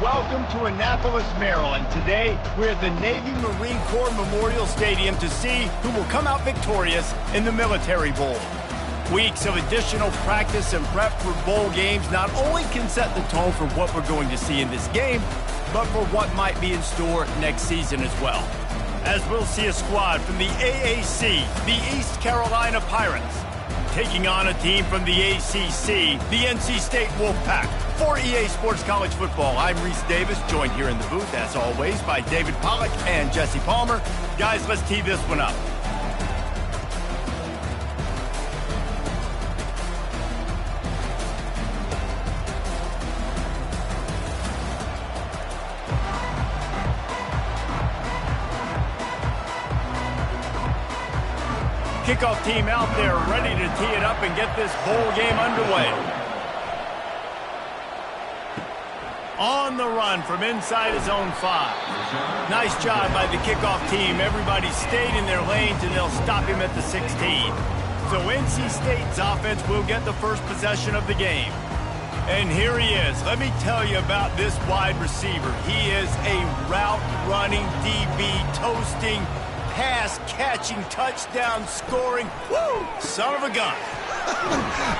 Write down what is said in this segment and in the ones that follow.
welcome to Annapolis, Maryland. Today, we're at the Navy Marine Corps Memorial Stadium to see who will come out victorious in the Military Bowl. Weeks of additional practice and prep for bowl games not only can set the tone for what we're going to see in this game, but for what might be in store next season as well. As we'll see a squad from the AAC, the East Carolina Pirates, taking on a team from the ACC, the NC State Wolfpack. For EA Sports College Football, I'm Reese Davis, joined here in the booth, as always, by David Pollack and Jesse Palmer. Guys, let's tee this one up. Kickoff team out there ready to tee it up and get this bowl game underway. On the run from inside his own 5. Nice job by the kickoff team. Everybody stayed in their lanes and they'll stop him at the 16. So NC State's offense will get the first possession of the game. And here he is. Let me tell you about this wide receiver. He is a route-running DB, toasting, pass-catching, touchdown-scoring, woo, son of a gun.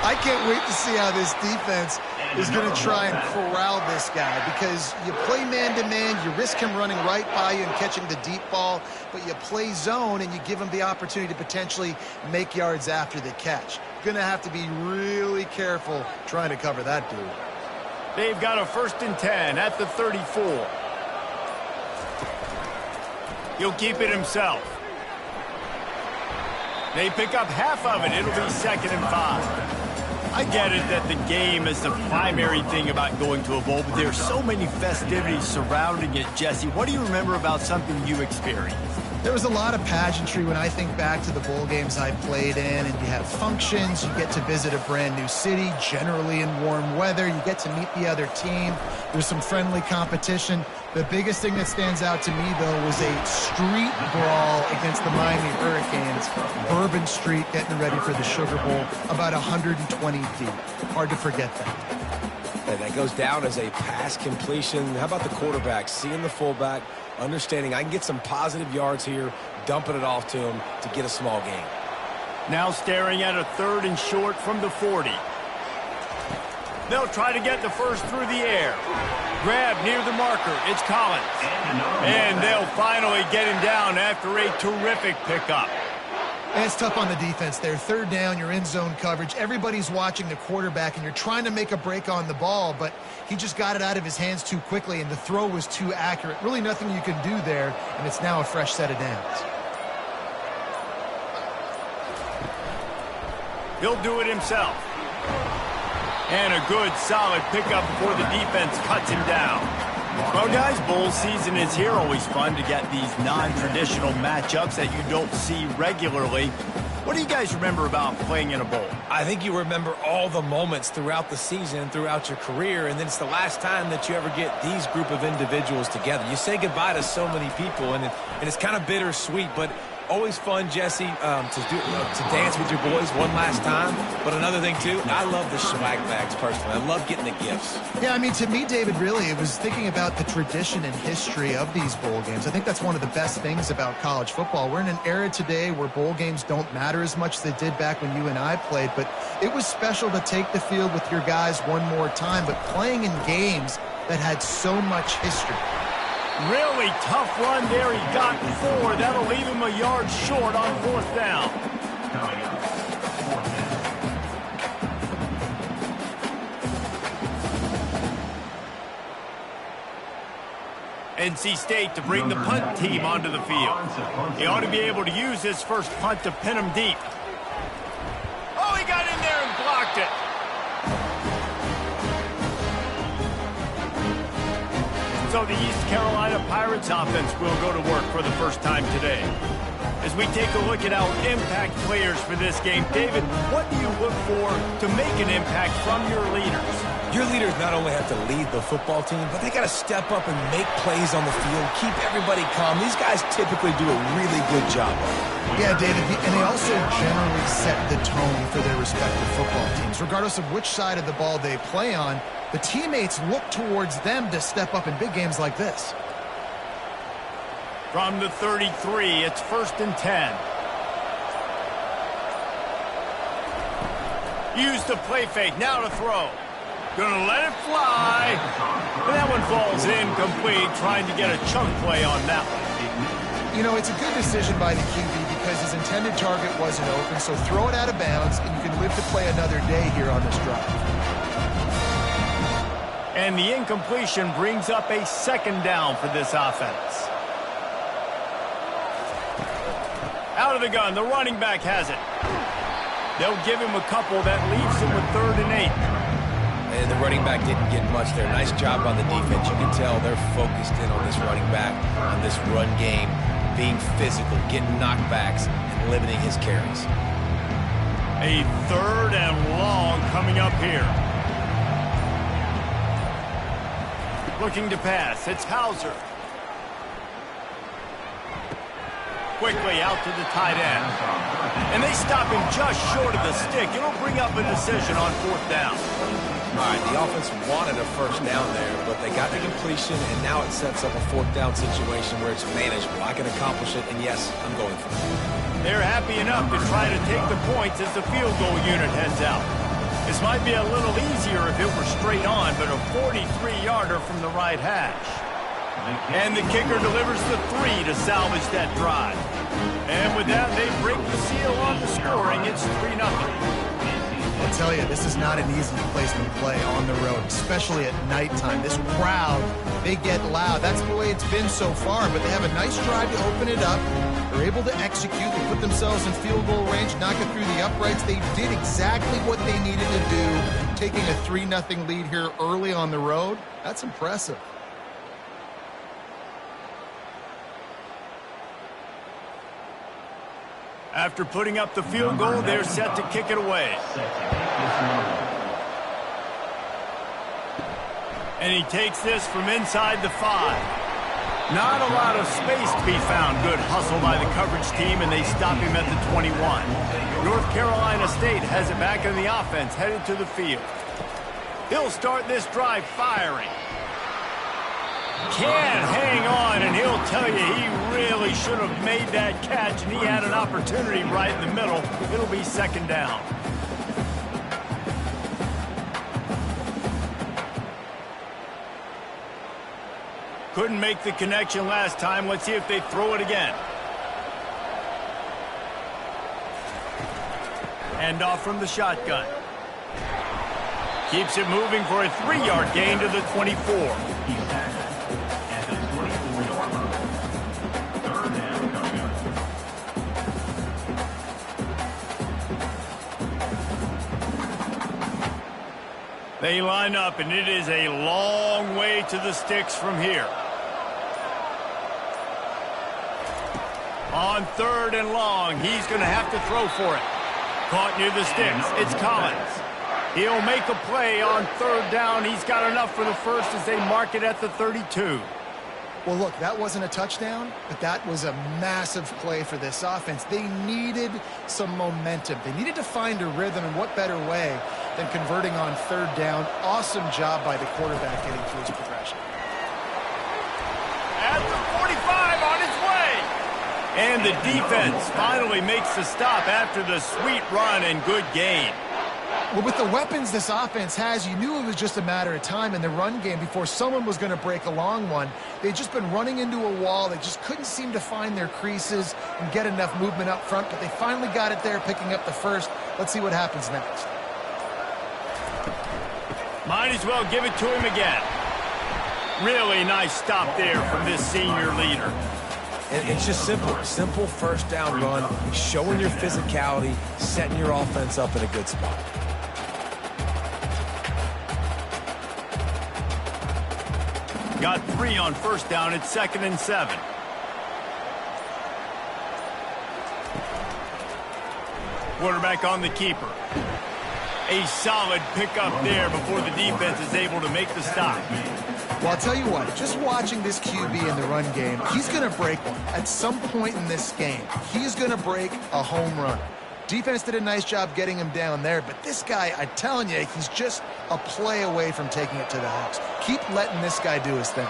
I can't wait to see how this defense is going to try and corral this guy, because you play man-to-man, you risk him running right by you and catching the deep ball, but you play zone and you give him the opportunity to potentially make yards after the catch. Going to have to be really careful trying to cover that dude. They've got a 1st and 10 at the 34. He'll keep it himself. They pick up half of it. It'll be 2nd and 5. I get it that the game is the primary thing about going to a bowl, but there's so many festivities surrounding it. Jesse, what do you remember about something you experienced? There was a lot of pageantry when I think back to the bowl games I played in, and you have functions, you get to visit a brand new city, generally in warm weather, you get to meet the other team, there's some friendly competition. The biggest thing that stands out to me, though, was a street brawl against the Miami Hurricanes. Bourbon Street getting ready for the Sugar Bowl, about 120 deep. Hard to forget that. And that goes down as a pass completion. How about the quarterback seeing the fullback, understanding I can get some positive yards here, dumping it off to him to get a small gain. Now staring at a 3rd and short from the 40. They'll try to get the first through the air. Grab near the marker. It's Collins. And they'll finally get him down after a terrific pickup. And it's tough on the defense there. 3rd down, you're in zone coverage. Everybody's watching the quarterback, and you're trying to make a break on the ball, but he just got it out of his hands too quickly, and the throw was too accurate. Really nothing you can do there, and it's now a fresh set of downs. He'll do it himself. And a good, solid pickup before the defense cuts him down. Well, guys, bowl season is here. Always fun to get these non-traditional matchups that you don't see regularly. What do you guys remember about playing in a bowl? I think you remember all the moments throughout the season, throughout your career, and then it's the last time that you ever get these group of individuals together. You say goodbye to so many people, and it's kind of bittersweet, but always fun, Jesse, to dance with your boys one last time. But another thing, too, I love the swag bags, personally. I love getting the gifts. Yeah, I mean, to me, David, really, it was thinking about the tradition and history of these bowl games. I think that's one of the best things about college football. We're in an era today where bowl games don't matter as much as they did back when you and I played, but it was special to take the field with your guys one more time, but playing in games that had so much history. Really tough run there. He got 4. That'll leave him a yard short on 4th down. NC State to bring the punt team onto the field. He ought to be able to use his first punt to pin him deep. Oh, he got in there and blocked it. So the East Carolina Pirates offense will go to work for the first time today. as we take a look at our impact players for this game. David, what do you look for to make an impact from your leaders? Your leaders not only have to lead the football team, but they got to step up and make plays on the field, keep everybody calm. These guys typically do a really good job. Yeah, David, and they also generally set the tone for their respective football teams. Regardless of which side of the ball they play on, the teammates look towards them to step up in big games like this. From the 33, it's 1st and 10. Use the play fake, now to throw. Gonna let it fly. And that one falls incomplete, trying to get a chunk play on that one. You know, it's a good decision by the QB because his intended target wasn't open, so throw it out of bounds, and you can live to play another day here on this drive. And the incompletion brings up a 2nd down for this offense. Out of the gun, the running back has it. They'll give him a couple. That leaves him with 3rd and 8. And the running back didn't get much there. Nice job on the defense. You can tell they're focused in on this running back, on this run game, being physical, getting knockbacks, and limiting his carries. A 3rd and long coming up here. Looking to pass. It's Hauser. Quickly out to the tight end. And they stop him just short of the stick. It'll bring up a decision on 4th down. All right, the offense wanted a 1st down there, but they got the completion, and now it sets up a 4th down situation where it's manageable. I can accomplish it, and yes, I'm going for it. They're happy enough to try to take the points as the field goal unit heads out. This might be a little easier if it were straight on, but a 43-yarder from the right hash. And the kicker delivers the 3 to salvage that drive. And with that, they break the seal on the scoring. It's 3-0. I'll tell you, this is not an easy place to play on the road, especially at nighttime. This crowd, they get loud. That's the way it's been so far, but they have a nice drive to open it up. They're able to execute. They put themselves in field goal range, knock it through the uprights. They did exactly what they needed to do, taking a 3-0 lead here early on the road. That's impressive. After putting up the field goal, they're set to kick it away. And he takes this from inside the 5. Not a lot of space to be found. Good hustle by the coverage team, and they stop him at the 21. North Carolina State has it back in the offense, headed to the field. He'll start this drive firing. Can't hang on, and he'll tell you he really should have made that catch, and he had an opportunity right in the middle. It'll be 2nd down. Couldn't make the connection last time. Let's see if they throw it again. Hand off from the shotgun. Keeps it moving for a 3-yard gain to the 24. They line up, and it is a long way to the sticks from here. On 3rd and long, he's going to have to throw for it. Caught near the sticks. It's Collins. He'll make a play on 3rd down. He's got enough for the 1st as they mark it at the 32. Well, look, that wasn't a touchdown, but that was a massive play for this offense. They needed some momentum. They needed to find a rhythm, and what better way than converting on 3rd down. Awesome job by the quarterback getting through his progression. At the 45 on its way. And the defense finally makes the stop after the sweet run and good gain. Well, with the weapons this offense has, you knew it was just a matter of time in the run game before someone was going to break a long one. They'd just been running into a wall. They just couldn't seem to find their creases and get enough movement up front, but they finally got it there, picking up the 1st. Let's see what happens next. Might as well give it to him again. Really nice stop there from this senior leader. It's just simple. Simple 1st down run, showing your physicality, setting your offense up in a good spot. Got 3 on 1st down. It's 2nd and 7. Quarterback on the keeper. A solid pickup there before the defense is able to make the stop. Well, I'll tell you what, just watching this QB in the run game, he's going to break one. At some point in this game, he's going to break a home run. Defense did a nice job getting him down there, but this guy, I'm telling you, he's just a play away from taking it to the house. Keep letting this guy do his thing.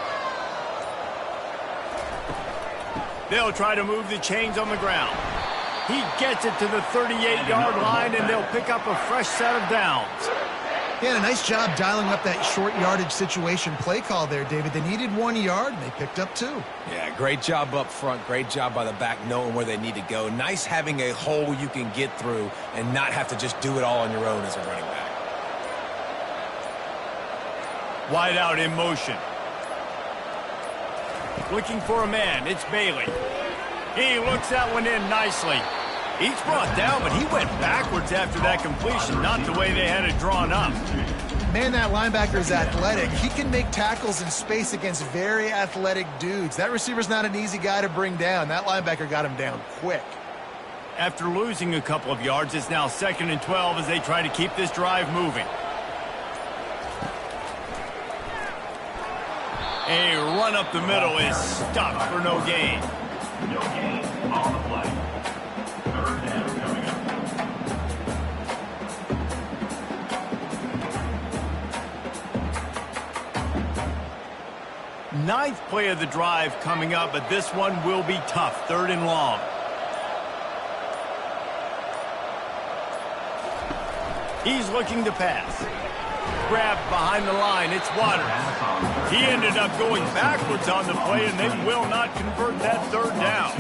They'll try to move the chains on the ground. He gets it to the 38-yard line, and they'll pick up a fresh set of downs. Yeah, a nice job dialing up that short yardage situation play call there, David. They needed 1 yard, and they picked up 2. Yeah, great job up front. Great job by the back knowing where they need to go. Nice having a hole you can get through and not have to just do it all on your own as a running back. Wide out in motion. Looking for a man. It's Bailey. He looks that one in nicely. He's brought down, but he went backwards after that completion, not the way they had it drawn up. Man, that linebacker is athletic. He can make tackles in space against very athletic dudes. That receiver's not an easy guy to bring down. That linebacker got him down quick. After losing a couple of yards, it's now 2nd and 12 as they try to keep this drive moving. A run up the middle is stopped for no gain. No gain on the play. Third down coming up. Ninth play of the drive coming up, but this one will be tough. 3rd and long. He's looking to pass. Grabbed behind the line. It's Waters. He ended up going backwards on the play, and they will not convert that 3rd down.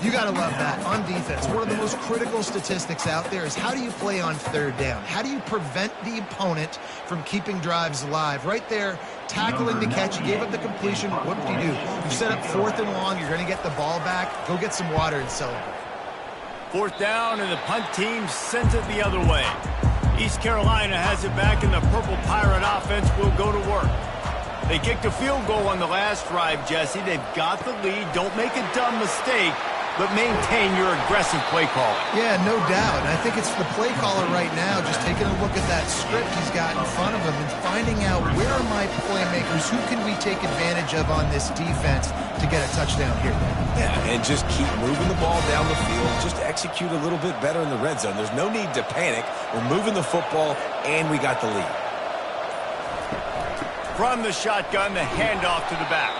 You got to love that. On defense, one of the most critical statistics out there is how do you play on 3rd down? How do you prevent the opponent from keeping drives alive? Right there, tackling the catch. You gave up the completion. What do? You set up 4th and long. You're going to get the ball back. Go get some water and celebrate. 4th down, and the punt team sent it the other way. East Carolina has it back, and the Purple Pirate offense will go to work. They kicked a field goal on the last drive, Jesse. They've got the lead. Don't make a dumb mistake, but maintain your aggressive play calling. Yeah, no doubt. And I think it's the play caller right now just taking a look at that script he's got in front of him and finding out where are my playmakers, who can we take advantage of on this defense to get a touchdown here. Yeah, and just keep moving the ball down the field. Just execute a little bit better in the red zone. There's no need to panic. We're moving the football, and we got the lead. From the shotgun, the handoff to the back.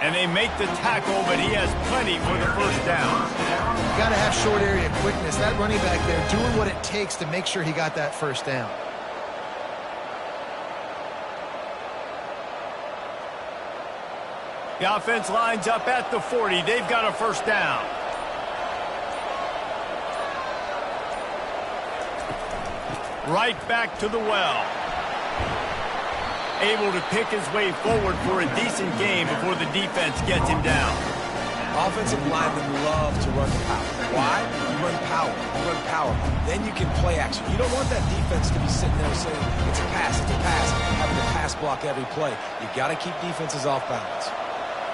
And they make the tackle, but he has plenty for the 1st down. Got to have short area quickness. That running back there doing what it takes to make sure he got that 1st down. The offense lines up at the 40. They've got a 1st down. Right back to the well. Able to pick his way forward for a decent game before the defense gets him down. Offensive linemen love to run power. Why? You run power. You run power. Then you can play action. You don't want that defense to be sitting there saying, it's a pass, having to pass block every play. You got to keep defenses off balance.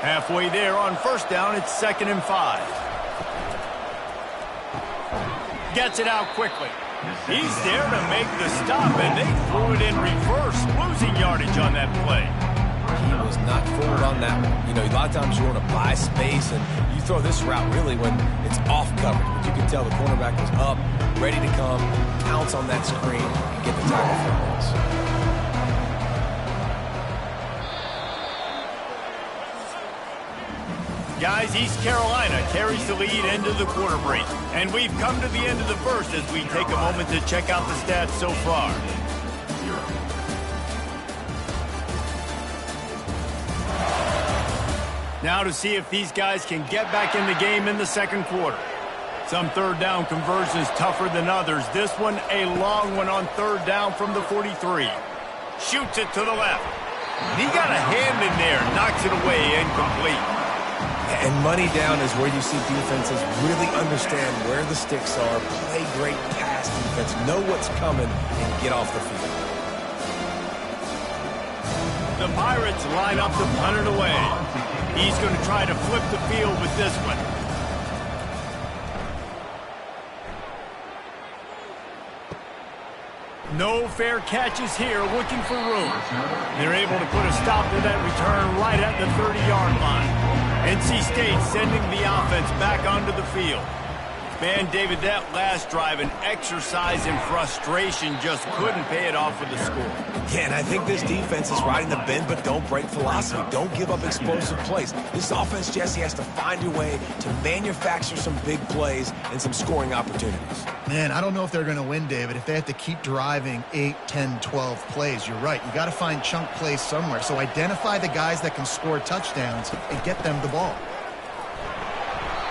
Halfway there on 1st down, it's 2nd and 5. Gets it out quickly. He's there to make the stop, and they threw it in reverse, losing yardage on that play. He was not fooled on that one. You know, a lot of times you want to buy space, and you throw this route really when it's off coverage. But you can tell the cornerback was up, ready to come, pounce on that screen, and get the tackle for a loss. Guys, East Carolina carries the lead into the quarter break. And we've come to the end of the 1st as we take a moment to check out the stats so far. Now to see if these guys can get back in the game in the 2nd quarter. Some 3rd down conversions tougher than others. This one a long one on 3rd down from the 43. Shoots it to the left. He got a hand in there, knocks it away, incomplete. And money down is where you see defenses really understand where the sticks are, play great pass defense, know what's coming, and get off the field. The Pirates line up to punt it away. He's going to try to flip the field with this one. No fair catches here, looking for room. They're able to put a stop to that return right at the 30-yard line. NC State sending the offense back onto the field. Man, David, that last drive, an exercise in frustration, just couldn't pay it off with the score. Yeah, and I think this defense is riding the bend but don't break philosophy. Don't give up explosive plays. This offense, Jesse, has to find a way to manufacture some big plays and some scoring opportunities. Man, I don't know if they're going to win, David, if they have to keep driving 8, 10, 12 plays. You're right. You got to find chunk plays somewhere. So identify the guys that can score touchdowns and get them the ball.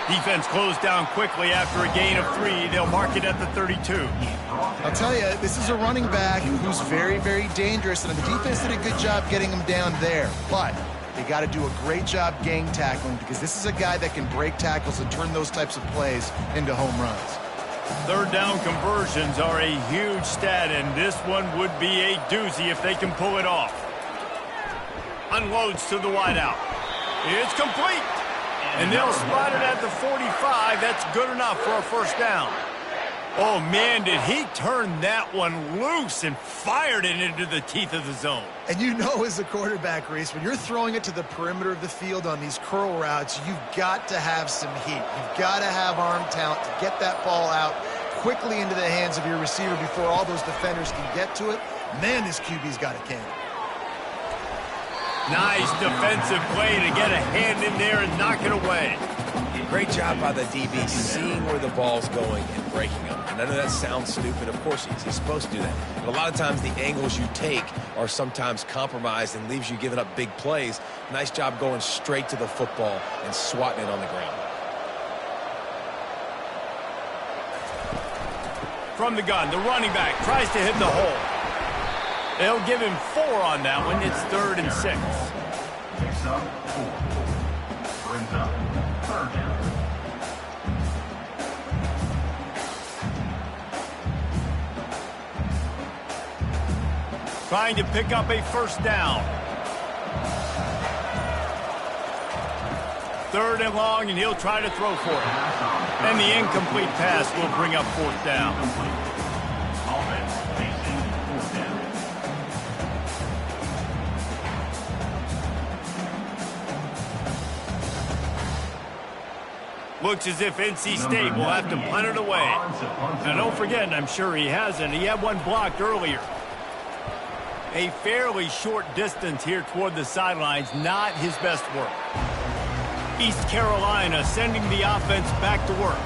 Defense closed down quickly after a gain of 3. They'll mark it at the 32. I'll tell you, this is a running back who's very, very dangerous, and the defense did a good job getting him down there. But they got to do a great job gang tackling because this is a guy that can break tackles and turn those types of plays into home runs. Third down conversions are a huge stat, and this one would be a doozy if they can pull it off. Unloads to the wideout. It's complete. And they'll spot it at the 45. That's good enough for a first down. Oh, man, did he turn that one loose and fired it into the teeth of the zone. And you know as a quarterback, Reese, when you're throwing it to the perimeter of the field on these curl routes, you've got to have some heat. You've got to have arm talent to get that ball out quickly into the hands of your receiver before all those defenders can get to it. Man, this QB's got a cannon. Nice defensive play to get a hand in there and knock it away. Great job by the DB seeing where the ball's going and breaking them. And I know that sounds stupid. Of course he's supposed to do that. But a lot of times the angles you take are sometimes compromised and leaves you giving up big plays. Nice job going straight to the football and swatting it on the ground. From the gun, the running back tries to hit the hole. They'll give him 4 on that one. It's 3rd and 6. Picks up 4. Brings up 3rd down. Trying to pick up a first down. 3rd and long, and he'll try to throw for it. And the incomplete pass will bring up 4th down. Offense facing 4th down. Looks as if NC State will have to punt it away. Now, don't forget, and I'm sure he hasn't, he had one blocked earlier. A fairly short distance here toward the sidelines, not his best work. East Carolina sending the offense back to work.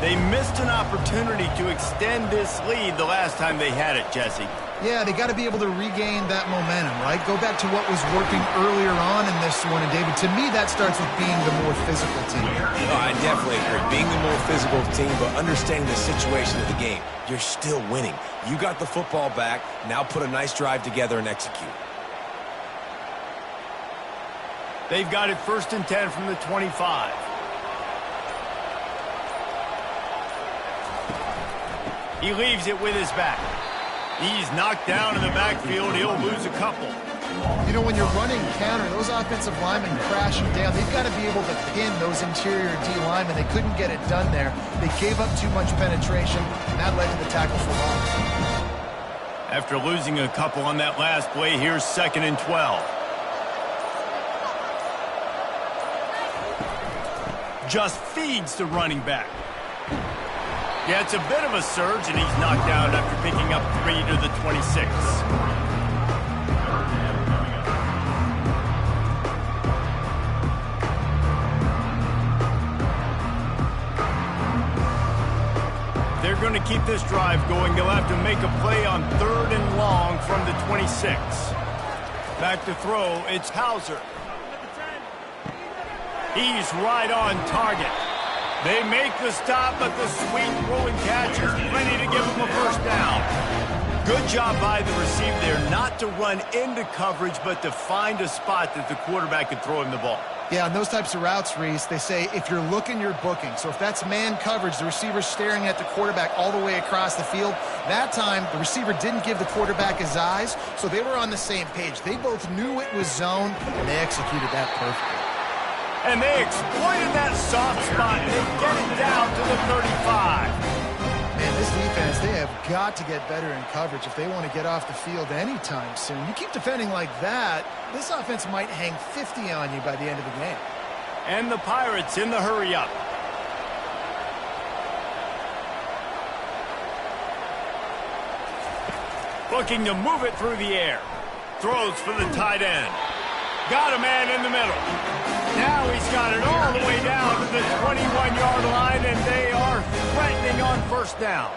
They missed an opportunity to extend this lead the last time they had it, Jesse. Yeah, they got to be able to regain that momentum, right? Go back to what was working earlier on in this one. And, David, to me, that starts with being the more physical team. Oh, I definitely agree. Being the more physical team, but understanding the situation of the game. You're still winning. You got the football back. Now put a nice drive together and execute. They've got it 1st and 10 from the 25. He leaves it with his back. He's knocked down in the backfield. He'll lose a couple. You know, when you're running counter, those offensive linemen crashing down. They've got to be able to pin those interior D linemen. They couldn't get it done there. They gave up too much penetration, and that led to the tackle for loss. After losing a couple on that last play, here's 2nd and 12. Just feeds the running back. Yeah, it's a bit of a surge, and he's knocked down after picking up 3 to the 26. They're going to keep this drive going. They'll have to make a play on 3rd and long from the 26. Back to throw, it's Hauser. He's right on target. They make the stop, but the sweet rolling catch is plenty to give him a first down. Good job by the receiver there not to run into coverage, but to find a spot that the quarterback could throw him the ball. Yeah, on those types of routes, Reese, they say if you're looking, you're booking. So if that's man coverage, the receiver's staring at the quarterback all the way across the field. That time, the receiver didn't give the quarterback his eyes, so they were on the same page. They both knew it was zone, and they executed that perfectly. And they exploited that soft spot. They get it down to the 35. Man, this defense, they have got to get better in coverage if they want to get off the field anytime soon. You keep defending like that, this offense might hang 50 on you by the end of the game. And the Pirates in the hurry-up. Looking to move it through the air. Throws for the tight end. Got a man in the middle. Now he's got it all the way down to the 21-yard line, and they are threatening on first down.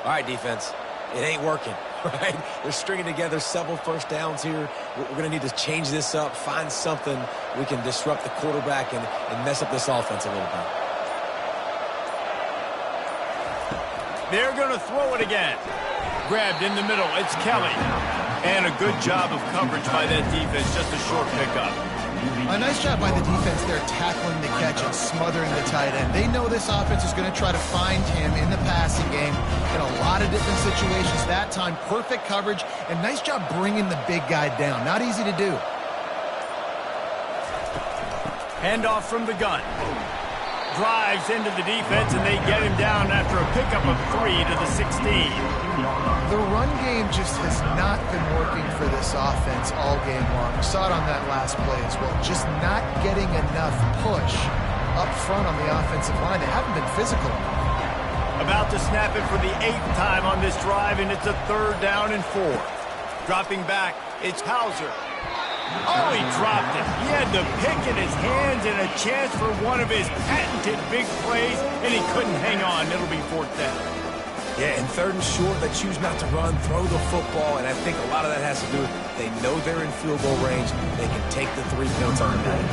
All right, defense. It ain't working, right? They're stringing together several first downs here. We're going to need to change this up, find something we can disrupt the quarterback and mess up this offense a little bit. They're going to throw it again. Grabbed in the middle. It's Kelly. And a good job of coverage by that defense. Just a short pickup. A nice job by the defense there tackling the catch and smothering the tight end. They know this offense is going to try to find him in the passing game in a lot of different situations. That time, perfect coverage and nice job bringing the big guy down. Not easy to do. Handoff from the gun. Drives into the defense, and they get him down after a pickup of 3 to the 16. The run game just has not been working for this offense all game long. We saw it on that last play as well. Just not getting enough push up front on the offensive line. They haven't been physical. About to snap it for the 8th time on this drive, and it's a 3rd down and 4. Dropping back, it's Hauser. Oh, he dropped it. He had the pick in his hands and a chance for one of his patented big plays, and he couldn't hang on. It'll be 4th down. Yeah, and 3rd and short, they choose not to run, throw the football, and I think a lot of that has to do with they know they're in field goal range. They can take the 3 points on the night.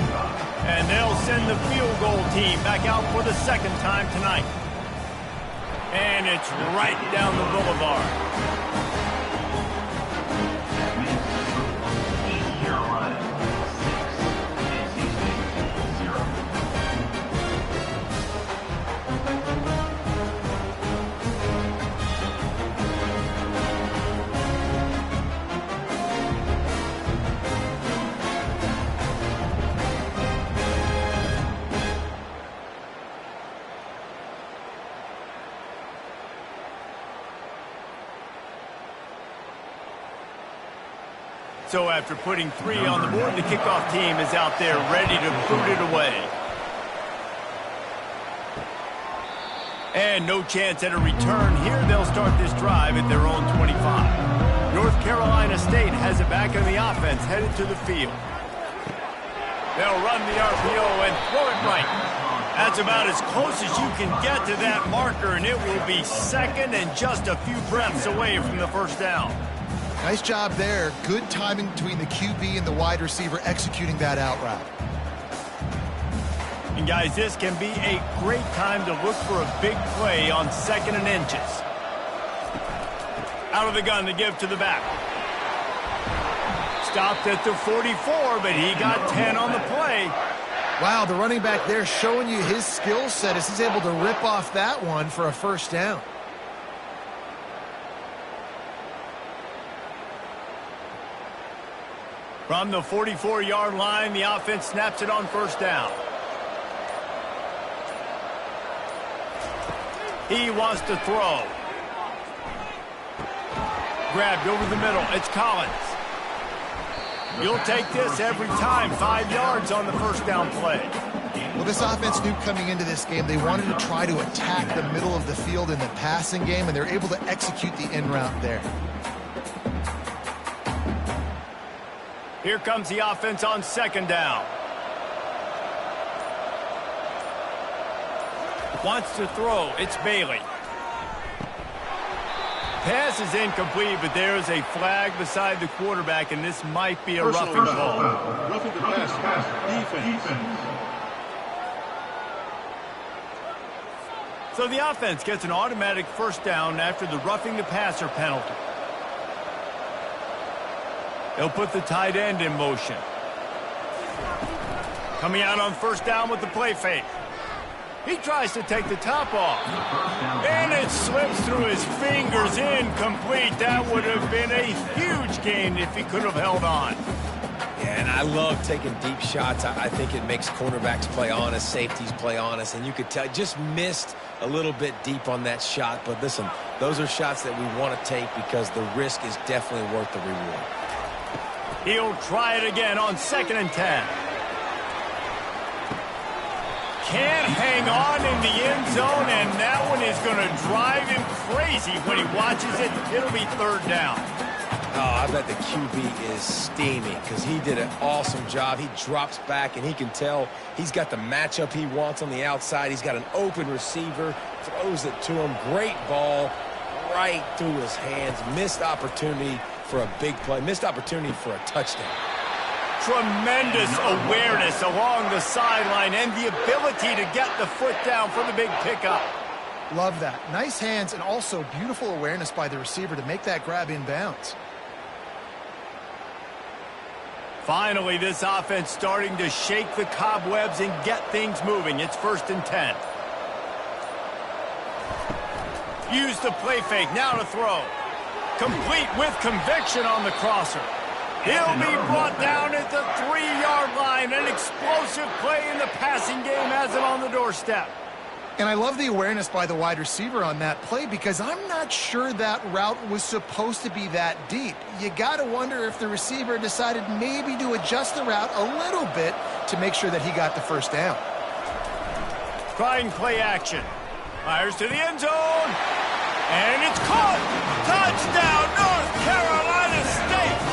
And they'll send the field goal team back out for the 2nd time tonight. And it's right down the boulevard. So after putting 3 on the board, the kickoff team is out there ready to boot it away. And no chance at a return here. They'll start this drive at their own 25. North Carolina State has it back in the offense, headed to the field. They'll run the RPO and throw it right. That's about as close as you can get to that marker, and it will be 2nd and just a few breaths away from the 1st down. Nice job there. Good timing between the QB and the wide receiver executing that out route. And guys, this can be a great time to look for a big play on 2nd and inches. Out of the gun to give to the back. Stopped at the 44, but he got 10 on the play. Wow, the running back there showing you his skill set as he's able to rip off that one for a 1st down. From the 44-yard line, the offense snaps it on 1st down. He wants to throw. Grabbed over the middle. It's Collins. You'll take this every time. 5 yards on the 1st down play. Well, this offense knew coming into this game they wanted to try to attack the middle of the field in the passing game, and they're able to execute the in route there. Here comes the offense on 2nd down. Wants to throw. It's Bailey. Pass is incomplete, but there is a flag beside the quarterback, and this might be a roughing call. Roughing the passer. Defense. So the offense gets an automatic 1st down after the roughing the passer penalty. They'll put the tight end in motion. Coming out on 1st down with the play fake. He tries to take the top off. And it slips through his fingers, incomplete. That would have been a huge gain if he could have held on. Yeah, And I love taking deep shots. I think it makes cornerbacks play honest, safeties play honest, and you could tell just missed a little bit deep on that shot. But listen, those are shots that we want to take because the risk is definitely worth the reward. He'll try it again on 2nd and 10. Can't hang on in the end zone, and that one is going to drive him crazy when he watches it. It'll be 3rd down. Oh, I bet the QB is steaming because he did an awesome job. He drops back, and he can tell he's got the matchup he wants on the outside. He's got an open receiver, throws it to him. Great ball right through his hands. Missed opportunity for a big play. Missed opportunity for a touchdown. Tremendous awareness along the sideline and the ability to get the foot down for the big pickup. Love that. Nice hands and also beautiful awareness by the receiver to make that grab inbounds. Finally, this offense starting to shake the cobwebs and get things moving. It's 1st and 10. Use the play fake. Now to throw. Complete with conviction on the crosser. He'll be brought down at the 3-yard line. An explosive play in the passing game has him on the doorstep. And I love the awareness by the wide receiver on that play because I'm not sure that route was supposed to be that deep. You got to wonder if the receiver decided maybe to adjust the route a little bit to make sure that he got the 1st down. Trying play action. Fires to the end zone. And it's caught. Touchdown, North Carolina State.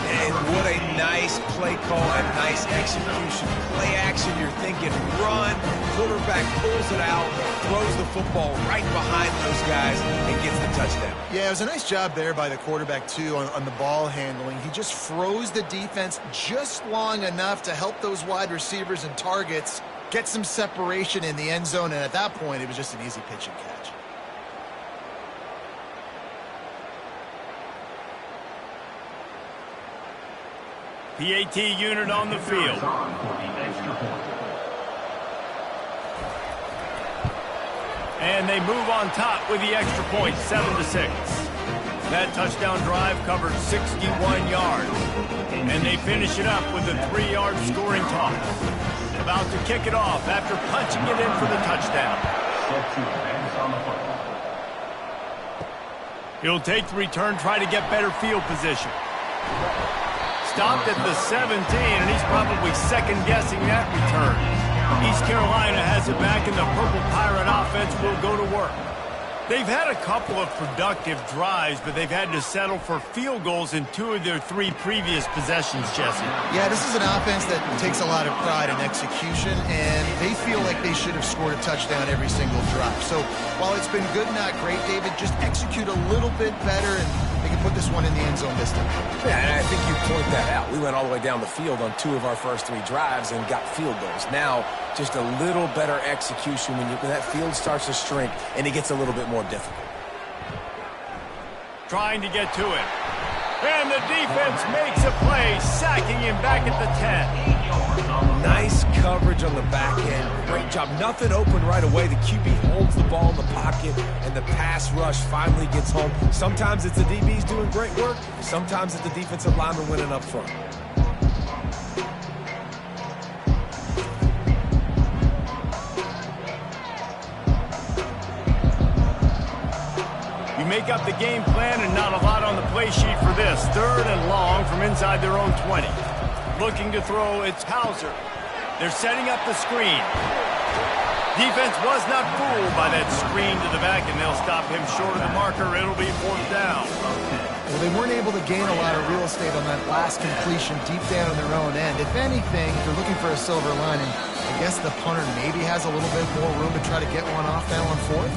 And what a nice play call and nice execution. Play action, you're thinking run. Quarterback pulls it out, throws the football right behind those guys, and gets the touchdown. Yeah, it was a nice job there by the quarterback, too, on the ball handling. He just froze the defense just long enough to help those wide receivers and targets get some separation in the end zone, and at that point, it was just an easy pitch and catch. PAT unit on the field. And they move on top with the extra point, 7-6. That touchdown drive covered 61 yards. And they finish it up with a 3-yard scoring toss. About to kick it off after punching it in for the touchdown. He'll take the return, try to get better field position. Stopped at the 17, and he's probably second-guessing that return. East Carolina has it back, and the Purple Pirate offense will go to work. They've had a couple of productive drives, but they've had to settle for field goals in 2 of their 3 previous possessions, Jesse. Yeah, this is an offense that takes a lot of pride in execution, and they feel like they should have scored a touchdown every single drive. So while it's been good, not great, David, just execute a little bit better, and they can put this one in the end zone this time. Yeah, and I think you point that out. We went all the way down the field on 2 of our first 3 drives and got field goals. Now, just a little better execution when that field starts to shrink and it gets a little bit more difficult. Trying to get to it. And the defense makes a play, sacking him back at the 10. Nice coverage on the back end. Great job. Nothing open right away. The QB holds the ball in the pocket, and the pass rush finally gets home. Sometimes it's the DBs doing great work. Sometimes it's the defensive lineman winning up front. Make up the game plan and not a lot on the play sheet for this. 3rd and long from inside their own 20. Looking to throw, it's Hauser. They're setting up the screen. Defense was not fooled by that screen to the back, and they'll stop him short of the marker. It'll be 4th down. Well, they weren't able to gain a lot of real estate on that last completion deep down in their own end. If anything, if you're looking for a silver lining, I guess the punter maybe has a little bit more room to try to get one off now on 4th.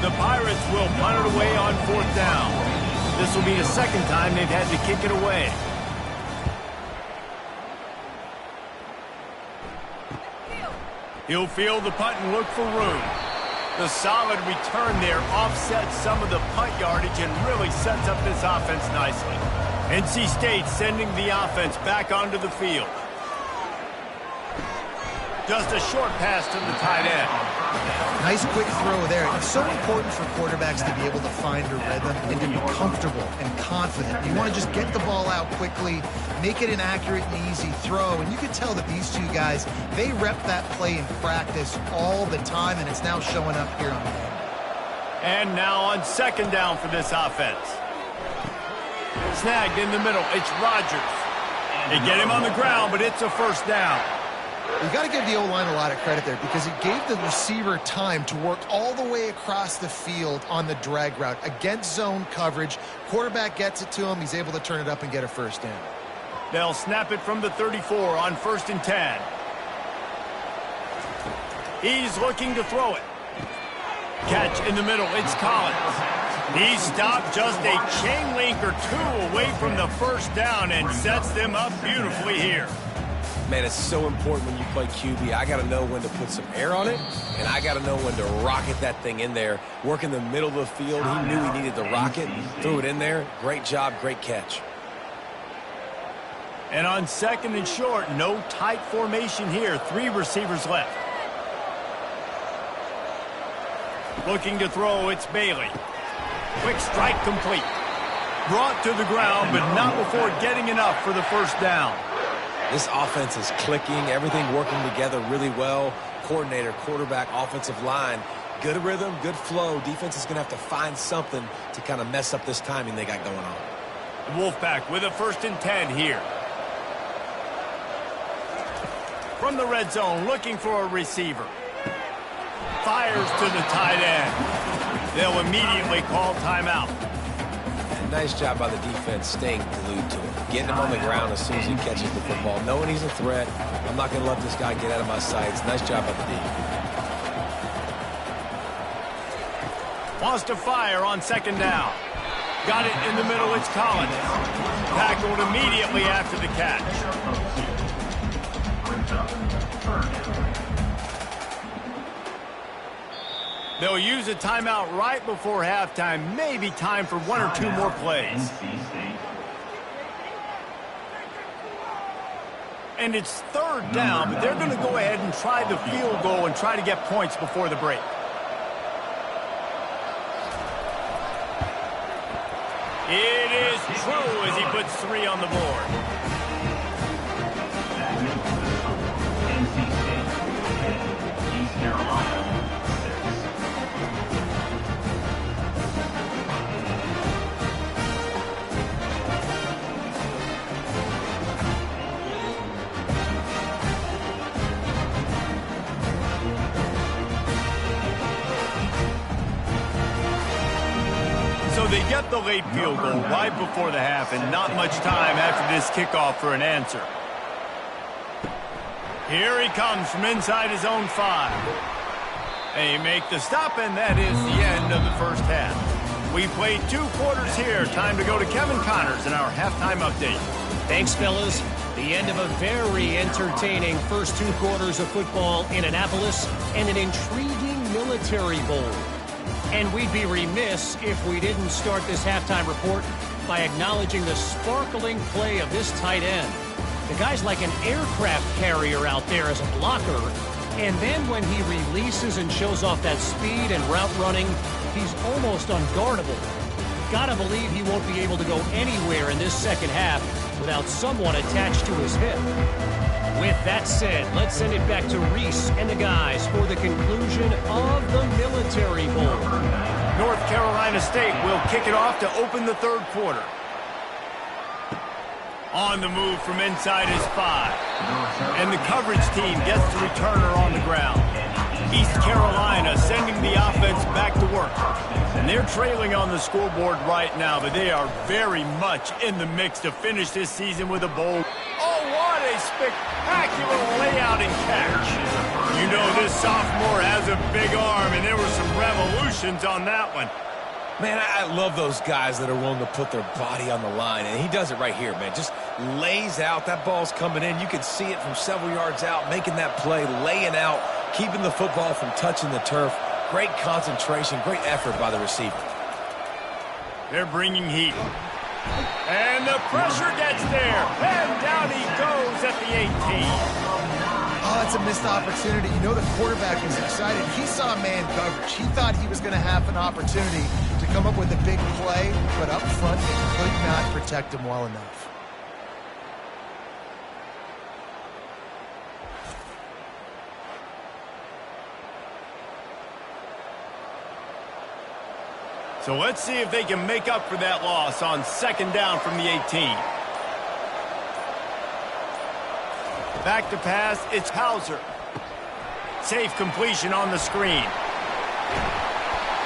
The Pirates will punt it away on 4th down. This will be the 2nd time they've had to kick it away. He'll field the punt and look for room. The solid return there offsets some of the punt yardage and really sets up this offense nicely. NC State sending the offense back onto the field. Just a short pass to the tight end. Nice quick throw there. It's so important for quarterbacks to be able to find a rhythm and to be comfortable and confident. You want to just get the ball out quickly, make it an accurate and easy throw. And you can tell that these two guys, they rep that play in practice all the time, and it's now showing up here on the game. And now on second down for this offense. Snagged in the middle. It's Rodgers. They get him on the ground, but it's a first down. You got to give the O-line a lot of credit there because it gave the receiver time to work all the way across the field on the drag route against zone coverage. Quarterback gets it to him. He's able to turn it up and get a first down. They'll snap it from the 34 on 1st and 10. He's looking to throw it. Catch in the middle. It's Collins. He stopped just a chain link or two away from the first down and sets them up beautifully here. Man, it's so important when you play QB. I got to know when to put some air on it, and I got to know when to rocket that thing in there. Work in the middle of the field. He knew he needed the rocket. Threw it in there. Great job, great catch. And on second and short, no tight formation here. 3 receivers left. Looking to throw, it's Bailey. Quick strike complete. Brought to the ground, but not before getting enough for the first down. This offense is clicking, everything working together really well. Coordinator, quarterback, offensive line, good rhythm, good flow. Defense is going to have to find something to kind of mess up this timing they got going on. Wolfpack with a 1st and 10 here. From the red zone, looking for a receiver. Fires to the tight end. They'll immediately call timeout. Nice job by the defense staying glued to him. Getting him on the ground as soon as he catches the football. Knowing he's a threat. I'm not going to let this guy get out of my sights. Nice job by the D. Wants to fire on second down. Got it in the middle. It's Collins. Tackled immediately after the catch. They'll use a timeout right before halftime. Maybe time for 1 or 2 more plays. And it's 3rd down, but they're going to go ahead and try the field goal and try to get points before the break. It is true as he puts 3 on the board. NC State, East Carolina. So they get the late field goal right before the half and not much time after this kickoff for an answer. Here he comes from inside his own 5. They make the stop, and that is the end of the first half. We played 2 quarters here. Time to go to Kevin Connors in our halftime update. Thanks, fellas. The end of a very entertaining first 2 quarters of football in Annapolis and an intriguing Military Bowl. And we'd be remiss if we didn't start this halftime report by acknowledging the sparkling play of this tight end. The guy's like an aircraft carrier out there as a blocker. And then when he releases and shows off that speed and route running, he's almost unguardable. Gotta believe he won't be able to go anywhere in this second half without someone attached to his hip. With that said, let's send it back to Reese and the guys for the conclusion of the Military Bowl. North Carolina State will kick it off to open the 3rd quarter. On the move from inside his 5. And the coverage team gets the returner on the ground. East Carolina sending the offense back to work. And they're trailing on the scoreboard right now, but they are very much in the mix to finish this season with a bowl. Oh, what a spectacular layout and catch. You know this sophomore has a big arm, and there were some revolutions on that one. Man, I love those guys that are willing to put their body on the line, and he does it right here, man. Just lays out. That ball's coming in. You can see it from several yards out, making that play, laying out, keeping the football from touching the turf. Great concentration, great effort by the receiver. They're bringing heat. And the pressure gets there. And down he goes at the 18. Oh, it's a missed opportunity. You know the quarterback was excited. He saw man coverage. He thought he was going to have an opportunity to come up with a big play, but up front, he could not protect him well enough. So let's see if they can make up for that loss on second down from the 18. Back to pass, it's Hauser. Safe completion on the screen.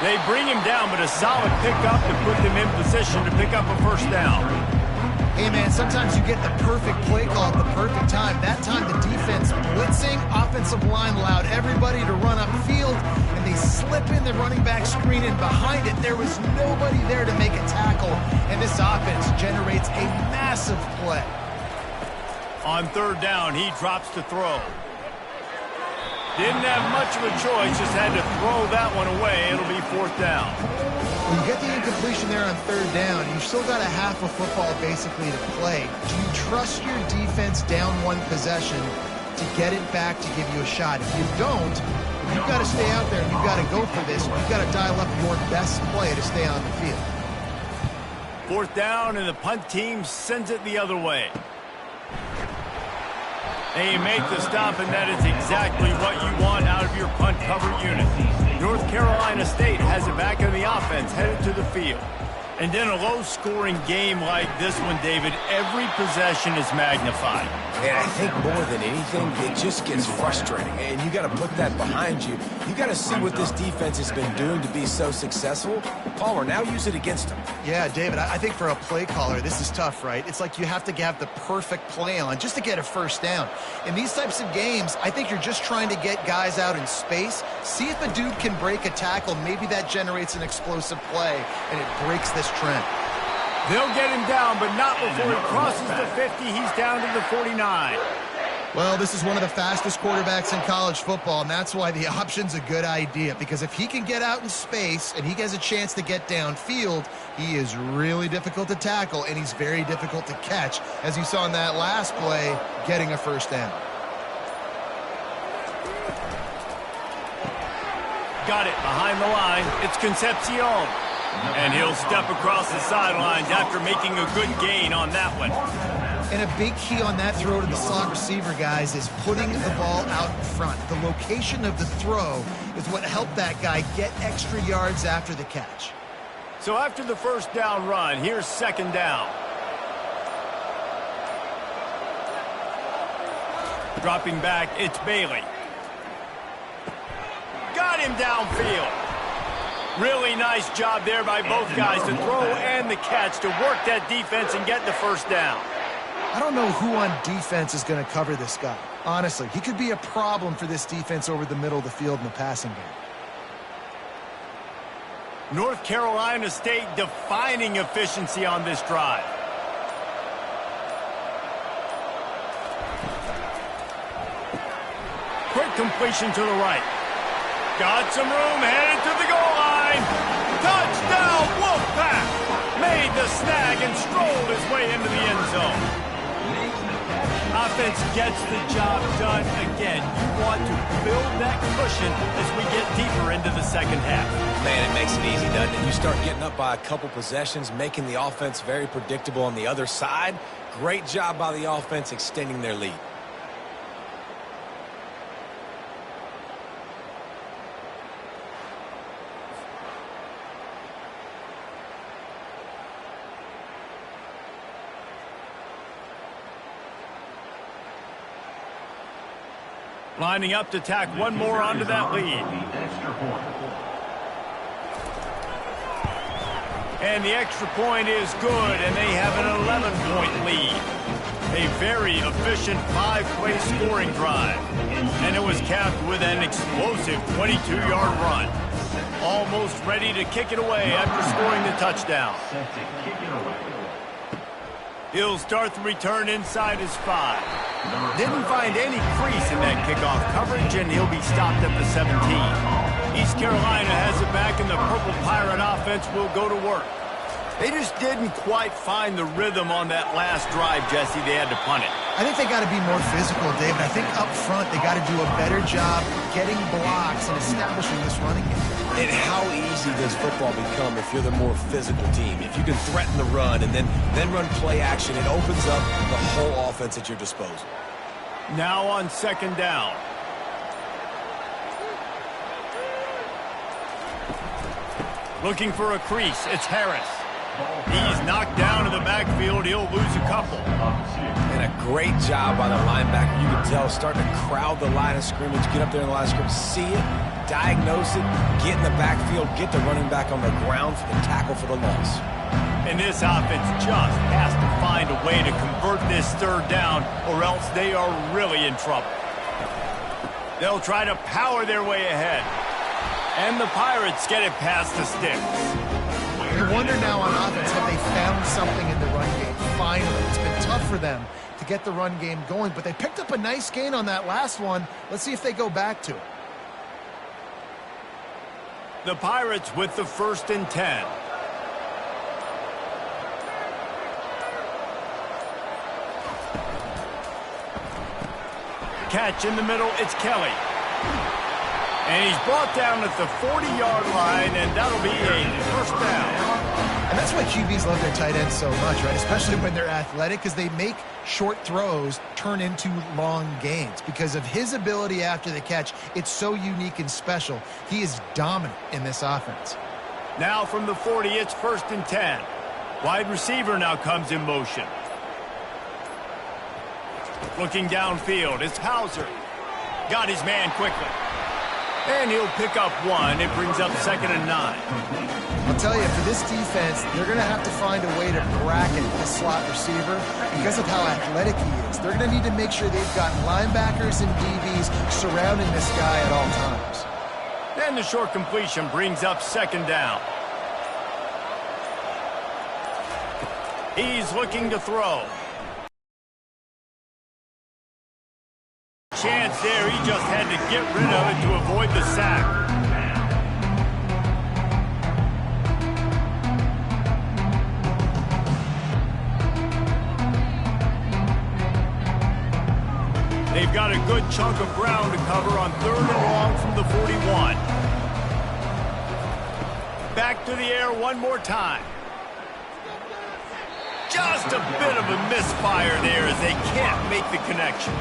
They bring him down, but a solid pickup to put them in position to pick up a first down. Hey, man, sometimes you get the perfect play call at the perfect time. That time the defense blitzing, offensive line allowed everybody to run upfield, and they slip in the running back screen, and behind it there was nobody there to make a tackle, and this offense generates a massive play. On third down, he drops to throw. Didn't have much of a choice, just had to throw that one away. It'll be fourth down. When you get the incompletion there on third down, you've still got a half of football basically to play. Do you trust your defense down one possession to get it back to give you a shot? If you don't, you've got to stay out there and you've got to go for this. You've got to dial up your best play to stay on the field. Fourth down, and the punt team sends it the other way. They make the stop, and that is exactly what you want out of your punt cover unit. North Carolina State has it back in the offense, headed to the field. And in a low-scoring game like this one, David, every possession is magnified. And I think more than anything, it just gets frustrating. And you got to put that behind you. You got to see what this defense has been doing to be so successful. Palmer, now use it against them. Yeah, David, I think for a play caller, this is tough, right? It's like you have to have the perfect play on just to get a first down. In these types of games, I think you're just trying to get guys out in space, see if a dude can break a tackle. Maybe that generates an explosive play, and it breaks this trend. They'll get him down, but not before he crosses the 50. He's down to the 49. Well, this is one of the fastest quarterbacks in college football, and that's why the option's a good idea, because if he can get out in space and he has a chance to get downfield, he is really difficult to tackle, and he's very difficult to catch, as you saw in that last play, getting a first down. Got it behind the line. It's Concepcion. And he'll step across the sidelines after making a good gain on that one. And a big key on that throw to the slot receiver, guys, is putting the ball out in front. The location of the throw is what helped that guy get extra yards after the catch. So after the first down run, here's second down. Dropping back, it's Bailey. Got him downfield. Really nice job there by both guys, the throw and the catch, to work that defense and get the first down. I don't know who on defense is going to cover this guy. Honestly, he could be a problem for this defense over the middle of the field in the passing game. North Carolina State defining efficiency on this drive. Quick completion to the right. Got some room, headed to the goal line. Touchdown, Wolfpack! Made the snag and strolled his way into the end zone. Offense gets the job done again. You want to build that cushion as we get deeper into the second half. Man, it makes it easy, doesn't it? You start getting up by a couple possessions, making the offense very predictable on the other side. Great job by the offense extending their lead. Lining up to tack one more onto that lead. And the extra point is good, and they have an 11-point lead. A very efficient 5-play scoring drive. And it was capped with an explosive 22-yard run. Almost ready to kick it away after scoring the touchdown. He'll start the return inside his 5. Didn't find any crease in that kickoff coverage, and he'll be stopped at the 17. East Carolina has it back, and the Purple Pirate offense will go to work. They just didn't quite find the rhythm on that last drive, Jesse. They had to punt it. I think they got to be more physical, David. I think up front they got to do a better job getting blocks and establishing this running game. And how easy does football become if you're the more physical team? If you can threaten the run and then run play action, it opens up the whole offense at your disposal. Now on second down. Looking for a crease. It's Harris. He's knocked down in the backfield. He'll lose a couple. And a great job by the linebacker. You can tell starting to crowd the line of scrimmage, get up there in the line of scrimmage, see it, diagnose it, get in the backfield, get the running back on the ground for the tackle for the loss. And this offense just has to find a way to convert this third down or else they are really in trouble. They'll try to power their way ahead. And the Pirates get it past the sticks. You wonder now on offense, have they found something in the run game? Finally, it's been tough for them to get the run game going, but they picked up a nice gain on that last one. Let's see if they go back to it. The Pirates with the 1st and 10. Catch in the middle, it's Kelly. And he's brought down at the 40-yard line, and that'll be a first down. And that's why QBs love their tight ends so much, right? Especially when they're athletic, because they make short throws turn into long gains. Because of his ability after the catch, it's so unique and special. He is dominant in this offense. Now from the 40, it's 1st and 10. Wide receiver now comes in motion. Looking downfield, it's Hauser. Got his man quickly. And he'll pick up one. It brings up 2nd and 9. I'll tell you, for this defense, they're going to have to find a way to bracket the slot receiver because of how athletic he is. They're going to need to make sure they've got linebackers and DBs surrounding this guy at all times. And the short completion brings up 2nd down. He's looking to throw. Chance there, he just had to get rid of it to avoid the sack. They've got a good chunk of ground to cover on 3rd and long from the 41. Back to the air one more time. Just a bit of a misfire there as they can't make the connection.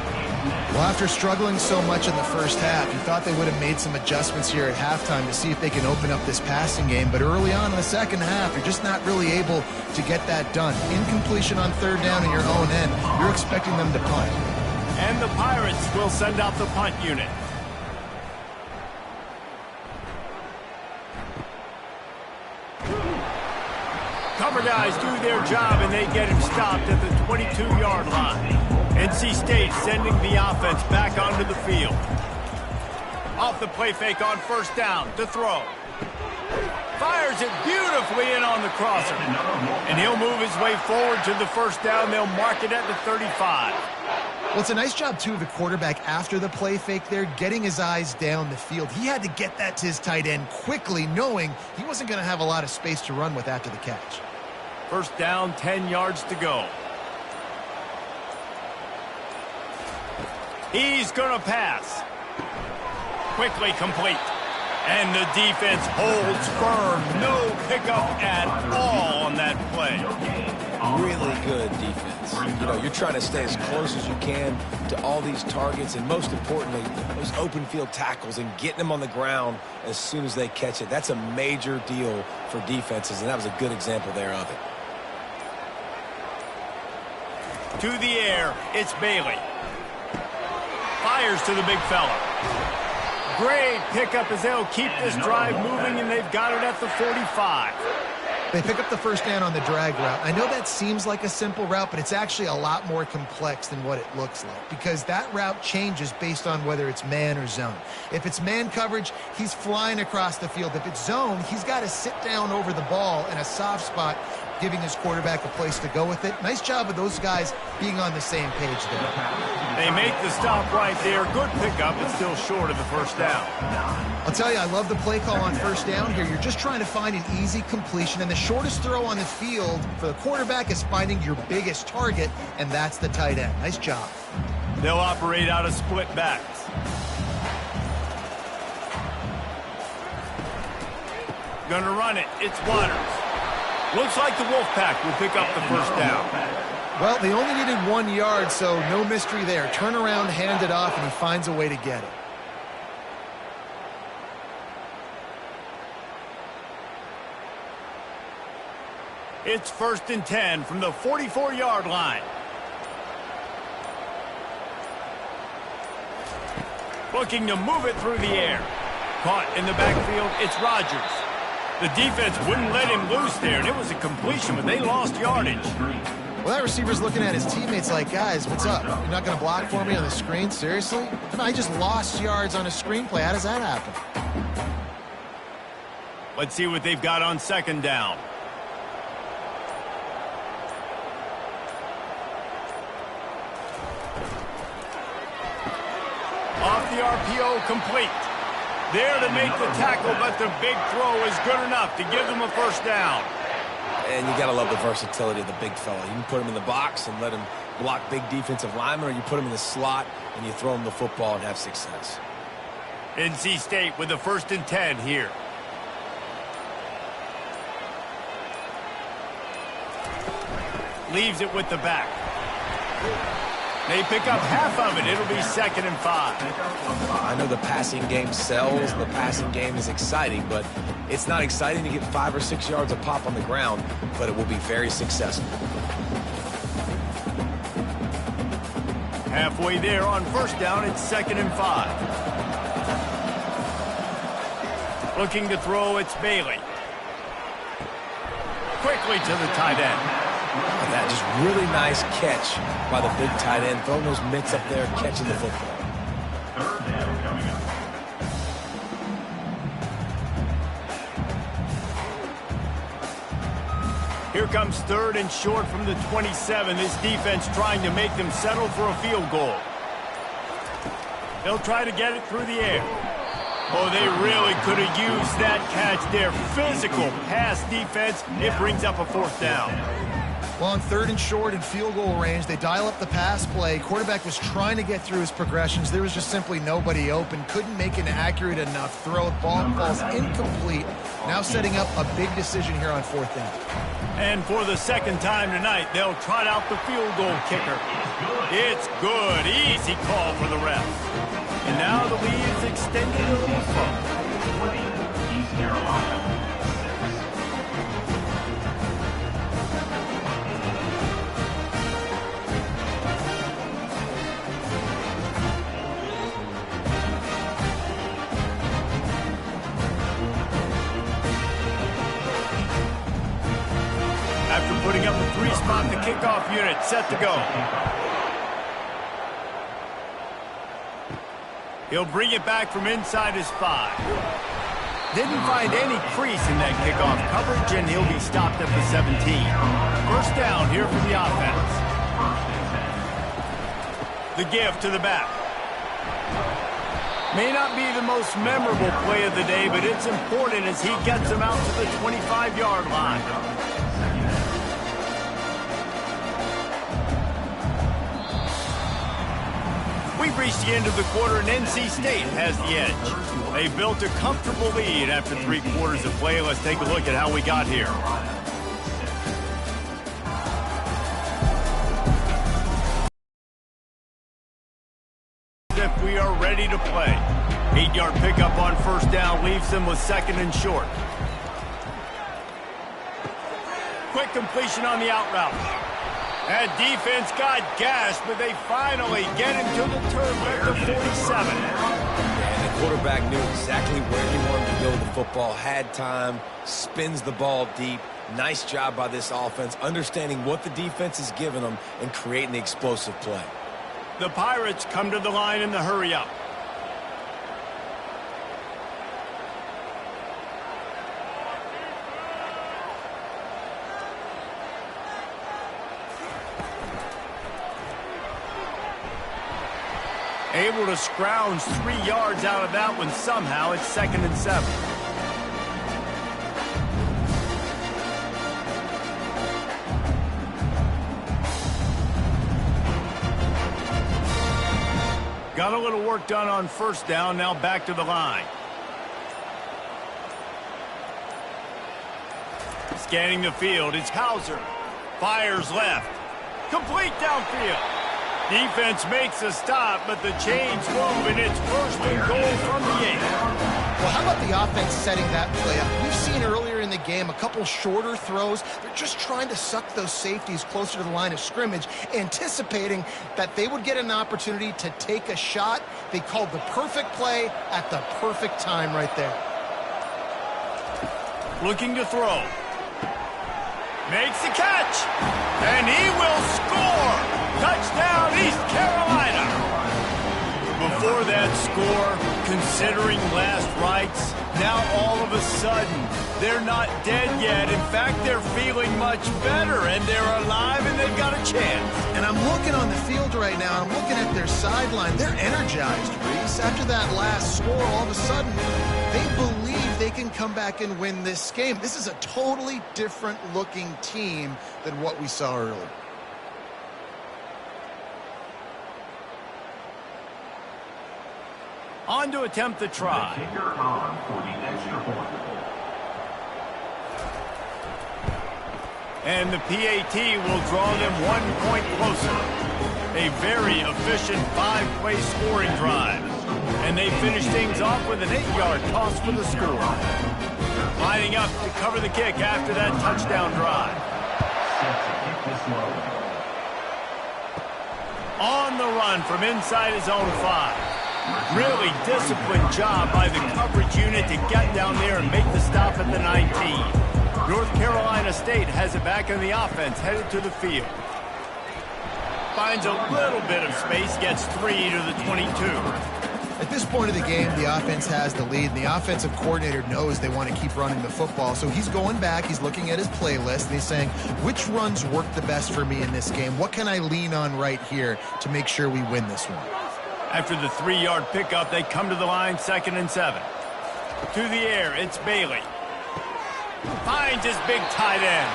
Well, after struggling so much in the first half, you thought they would have made some adjustments here at halftime to see if they can open up this passing game. But early on in the second half, you're just not really able to get that done. Incompletion on 3rd down in your own end, you're expecting them to punt. And the Pirates will send out the punt unit. Cover guys do their job, and they get him stopped at the 22-yard line. NC State sending the offense back onto the field. Off the play fake on 1st down to throw. Fires it beautifully in on the crosser. And he'll move his way forward to the 1st down. They'll mark it at the 35. Well, it's a nice job, too, of the quarterback after the play fake there, getting his eyes down the field. He had to get that to his tight end quickly, knowing he wasn't going to have a lot of space to run with after the catch. 1st down, 10 yards to go. He's going to pass. Quickly complete. And the defense holds firm. No pickup at all on that play. Really good defense. You know, you're trying to stay as close as you can to all these targets, and most importantly, those open field tackles and getting them on the ground as soon as they catch it. That's a major deal for defenses, and that was a good example there of it. To the air, it's Bailey. Fires to the big fella. Great pickup as they'll keep this drive moving, and they've got it at the 45. They pick up the 1st down on the drag route. I know that seems like a simple route, but it's actually a lot more complex than what it looks like because that route changes based on whether it's man or zone. If it's man coverage, he's flying across the field. If it's zone, he's got to sit down over the ball in a soft spot giving his quarterback a place to go with it. Nice job of those guys being on the same page there. They make the stop right there. Good pickup, but still short of the first down. I'll tell you, I love the play call on first down here. You're just trying to find an easy completion, and the shortest throw on the field for the quarterback is finding your biggest target, and that's the tight end. Nice job. They'll operate out of split backs. Gonna run it. It's Waters. Looks like the Wolfpack will pick up the first down. Well, they only needed 1 yard, so no mystery there. Turn around, hand it off, and he finds a way to get it. It's 1st and 10 from the 44-yard line. Looking to move it through the air. Caught in the backfield, it's Rodgers. The defense wouldn't let him loose there, and it was a completion, but they lost yardage. Well, that receiver's looking at his teammates like, guys, what's up? You're not going to block for me on the screen? Seriously? I just lost yards on a screenplay. How does that happen? Let's see what they've got on 2nd down. Off the RPO, complete. There to make the tackle, but the big throw is good enough to give them a first down. And you got to love the versatility of the big fella. You can put him in the box and let him block big defensive linemen, or you put him in the slot and you throw him the football and have success. NC State with the 1st and 10 here. Leaves it with the back. They pick up half of it. It'll be 2nd and 5. I know the passing game sells. The passing game is exciting, but it's not exciting to get 5 or 6 yards a pop on the ground, but it will be very successful. Halfway there on 1st down, it's 2nd and 5. Looking to throw, it's Bailey. Quickly to the tight end. That just really nice catch by the big tight end, throwing those mitts up there, catching the football. 3rd down coming up. Here comes 3rd and short from the 27. This defense trying to make them settle for a field goal. They'll try to get it through the air. Oh, they really could have used that catch there. Physical pass defense. It brings up a 4th down. Well, on 3rd and short and field goal range, they dial up the pass play. Quarterback was trying to get through his progressions. There was just simply nobody open. Couldn't make an accurate enough throw. Ball falls incomplete. Now setting up a big decision here on 4th down. And for the 2nd time tonight, they'll trot out the field goal kicker. It's good. Easy call for the ref. And now the lead's extended a little further. 20, East Carolina. After putting up a 3-spot, the kickoff unit set to go. He'll bring it back from inside his 5. Didn't find any crease in that kickoff coverage, and he'll be stopped at the 17. 1st down here from the offense. The give to the back. May not be the most memorable play of the day, but it's important as he gets him out to the 25-yard line. We've reached the end of the quarter, and NC State has the edge. They built a comfortable lead after 3 quarters of play. Let's take a look at how we got here. If we are ready to play. 8-yard pickup on 1st down leaves them with 2nd and short. Quick completion on the out route. That defense got gashed, but they finally get him to the turf at the 47. And the quarterback knew exactly where he wanted to go with the football, had time, spins the ball deep. Nice job by this offense, understanding what the defense is giving them and creating the explosive play. The Pirates come to the line in the hurry-up. Able to scrounge 3 yards out of that one somehow. It's 2nd and 7. Got a little work done on first down. Now back to the line. Scanning the field, it's Hauser. Fires left. Complete downfield. Defense makes a stop, but the chains move, and it's 1st and goal from the 8. Well, how about the offense setting that play up? We've seen earlier in the game a couple shorter throws. They're just trying to suck those safeties closer to the line of scrimmage, anticipating that they would get an opportunity to take a shot. They called the perfect play at the perfect time right there. Looking to throw. Makes the catch, and he will score! Touchdown, East Carolina! Before that score, considering last rites, now all of a sudden, they're not dead yet. In fact, they're feeling much better, and they're alive, and they've got a chance. And I'm looking on the field right now, and I'm looking at their sideline. They're energized, Reese. After that last score, all of a sudden, they believe they can come back and win this game. This is a totally different looking team than what we saw earlier. On to attempt the try. The kicker on for the extra point. And the PAT will draw them 1 point closer. A very efficient 5-play scoring drive. And they finish things off with an 8-yard toss for the score. Lining up to cover the kick after that touchdown drive. Set to kick this low. On the run from inside his own 5. Really disciplined job by the coverage unit to get down there and make the stop at the 19. North Carolina State has it back in the offense, headed to the field. Finds a little bit of space, gets 3 to the 22. At this point of the game, the offense has the lead, and the offensive coordinator knows they want to keep running the football. So he's going back, he's looking at his playlist, and he's saying, which runs work the best for me in this game? What can I lean on right here to make sure we win this one? After the 3-yard pickup, they come to the line, 2nd and 7. To the air, it's Bailey. Finds his big tight end.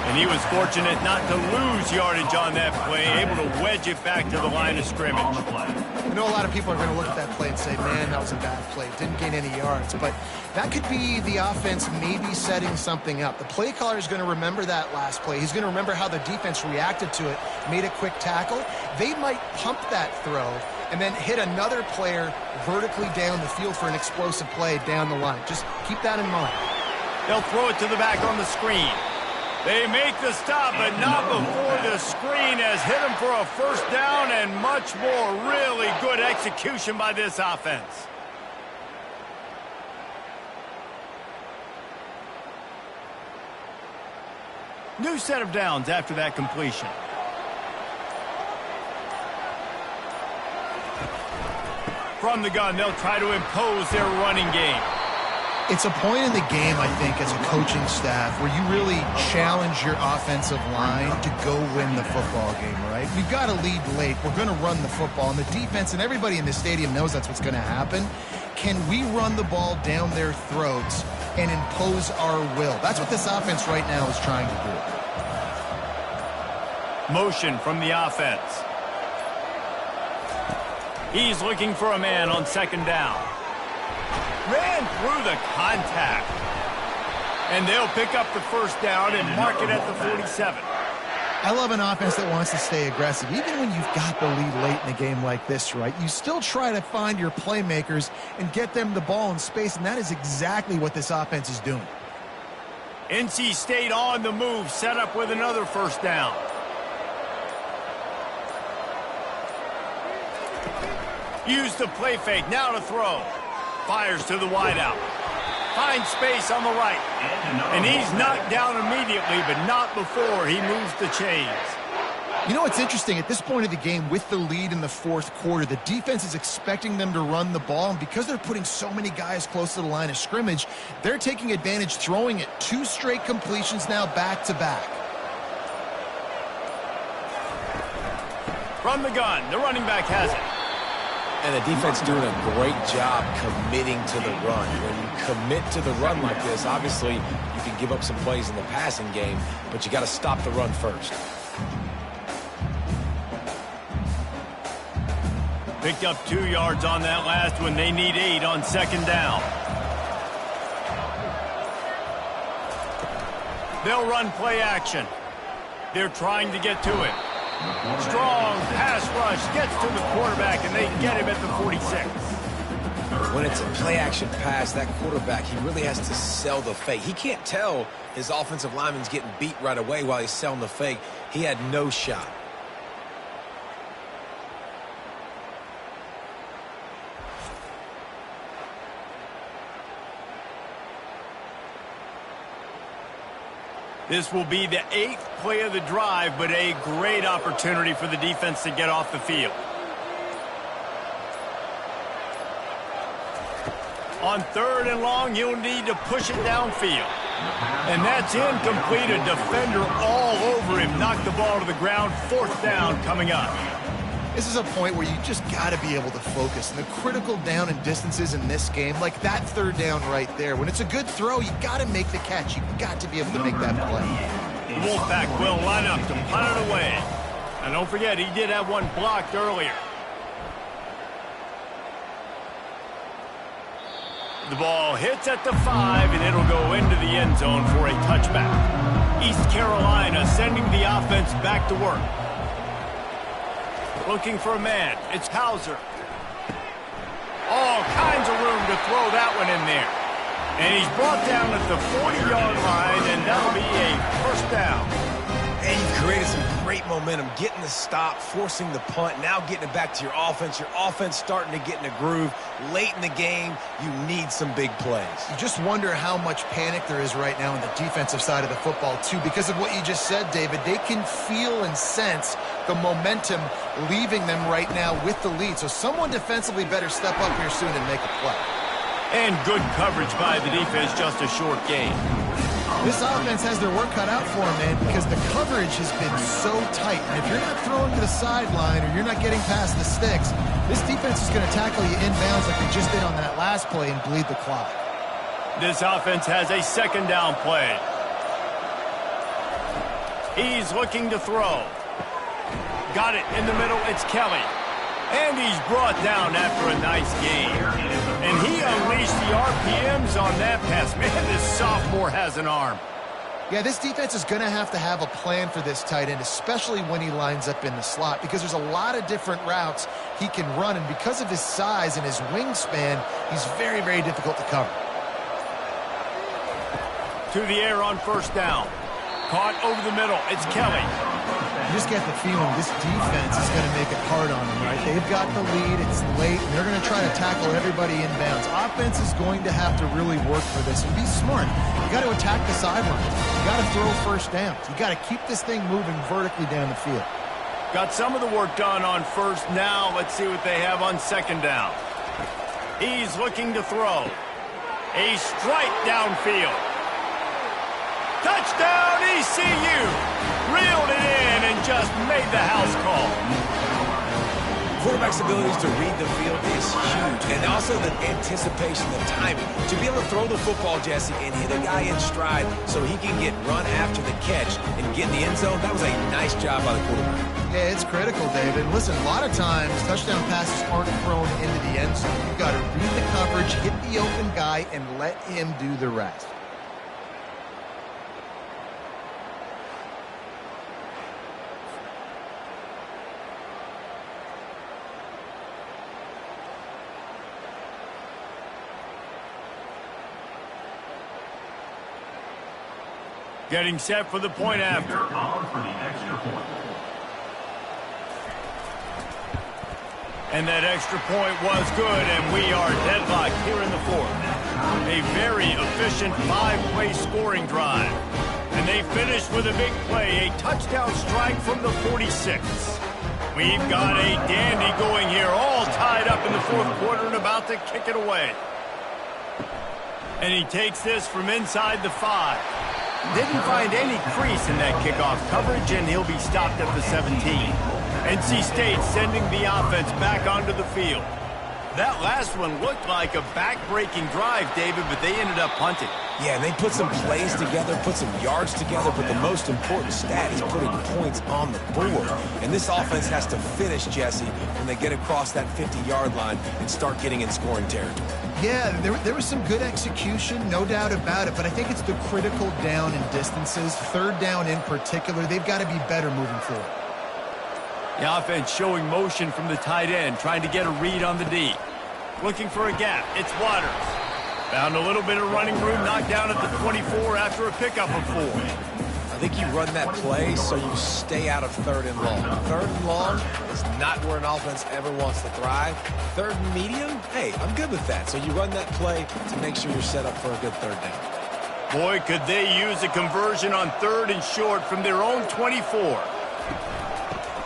And he was fortunate not to lose yardage on that play, able to wedge it back to the line of scrimmage. I know a lot of people are going to look at that play and say, man, that was a bad play. Didn't gain any yards. But that could be the offense maybe setting something up. The play caller is going to remember that last play. He's going to remember how the defense reacted to it, made a quick tackle. They might pump that throw and then hit another player vertically down the field for an explosive play down the line. Just keep that in mind. They'll throw it to the back on the screen. They make the stop, but not before the screen has hit them for a first down and much more. Really good execution by this offense. New set of downs after that completion. From the gun, they'll try to impose their running game. It's a point in the game, I think, as a coaching staff where you really challenge your offensive line to go win the football game, right? We've got to lead late. We're going to run the football. And the defense and everybody in the stadium knows that's what's going to happen. Can we run the ball down their throats and impose our will? That's what this offense right now is trying to do. Motion from the offense. He's looking for a man on 2nd down. Ran through the contact. And they'll pick up the first down and mark it at the 47. I love an offense that wants to stay aggressive. Even when you've got the lead late in a game like this, right, you still try to find your playmakers and get them the ball in space, and that is exactly what this offense is doing. NC State on the move, set up with another first down. Use the play fake, now to throw. Fires to the wideout. Finds space on the right. And he's knocked down immediately, but not before he moves the chains. You know what's interesting? At this point of the game, with the lead in the 4th quarter, the defense is expecting them to run the ball, and because they're putting so many guys close to the line of scrimmage, they're taking advantage, throwing it 2 straight completions now back-to-back. From the gun, the running back has it. And the defense doing a great job committing to the run. When you commit to the run like this, obviously you can give up some plays in the passing game, but you got to stop the run first. Picked up 2 yards on that last one. They need 8 on second down. They'll run play action. They're trying to get to it. Strong pass rush gets to the quarterback, and they get him at the 46. When it's a play-action pass, that quarterback, he really has to sell the fake. He can't tell his offensive lineman's getting beat right away while he's selling the fake. He had no shot. This will be the 8th play of the drive, but a great opportunity for the defense to get off the field. On 3rd and long, you'll need to push it downfield. And that's incomplete. A defender all over him. Knocked the ball to the ground. 4th down coming up. This is a point where you just got to be able to focus. And the critical down and distances in this game, like that 3rd down right there, when it's a good throw, you got to make the catch. You got to be able to make that play. The Wolfpack will line up to punt it away. And don't forget, he did have one blocked earlier. The ball hits at the 5, and it'll go into the end zone for a touchback. East Carolina sending the offense back to work. Looking for a man. It's Hauser. All kinds of room to throw that one in there. And he's brought down at the 40-yard line, and that'll be a 1st down. And you've created some great momentum, getting the stop, forcing the punt, now getting it back to your offense. Your offense starting to get in a groove. Late in the game, you need some big plays. You just wonder how much panic there is right now on the defensive side of the football, too, because of what you just said, David. They can feel and sense the momentum leaving them right now with the lead. So someone defensively better step up here soon and make a play. And good coverage by the defense, just a short gain. This offense has their work cut out for them, man, because the coverage has been so tight. And if you're not throwing to the sideline or you're not getting past the sticks, this defense is going to tackle you inbounds like they just did on that last play and bleed the clock. This offense has a 2nd down play. He's looking to throw. Got it in the middle. It's Kelly. And he's brought down after a nice gain. And he unleashed the RPMs on that pass. Man, this sophomore has an arm. Yeah, this defense is going to have a plan for this tight end, especially when he lines up in the slot, because there's a lot of different routes he can run. And because of his size and his wingspan, he's very, very difficult to cover. To the air on 1st down. Caught over the middle. It's Kelly. You just get the feeling this defense is going to make it hard on them, right? They've got the lead, it's late, and they're going to try to tackle everybody inbounds. Offense is going to have to really work for this and be smart. You got to attack the sidelines. You got to throw 1st downs. You got to keep this thing moving vertically down the field. Got some of the work done on 1st. Now let's see what they have on 2nd down. He's looking to throw. A strike downfield. Touchdown, ECU! Reeled it in and just made the house call. Quarterback's abilities to read the field is huge. And also the anticipation, the timing. To be able to throw the football, Jesse, and hit a guy in stride so he can get run after the catch and get in the end zone, that was a nice job by the quarterback. Yeah, it's critical, David. Listen, a lot of times touchdown passes aren't thrown into the end zone. You've got to read the coverage, hit the open guy, and let him do the rest. Getting set for the point after. For the extra point. And that extra point was good, and we are deadlocked here in the 4th. A very efficient 5-play scoring drive. And they finished with a big play, a touchdown strike from the 46. We've got a dandy going here, all tied up in the 4th quarter and about to kick it away. And he takes this from inside the 5. Didn't find any crease in that kickoff coverage, and he'll be stopped at the 17. NC State sending the offense back onto the field. That last one looked like a back-breaking drive, David, but they ended up punting. Yeah, and they put some plays together, put some yards together, but the most important stat is putting points on the board. And this offense has to finish, Jesse, when they get across that 50-yard line and start getting in scoring territory. Yeah, there was some good execution, no doubt about it, but I think it's the critical down and distances, third down in particular. They've got to be better moving forward. The offense showing motion from the tight end, trying to get a read on the D. Looking for a gap. It's Waters. Found a little bit of running room, knocked down at the 24 after a pickup of 4. I think you run that play so you stay out of third and long. Third and long is not where an offense ever wants to thrive. Third and medium, hey, I'm good with that. So you run that play to make sure you're set up for a good third down. Boy, could they use a conversion on third and short from their own 24.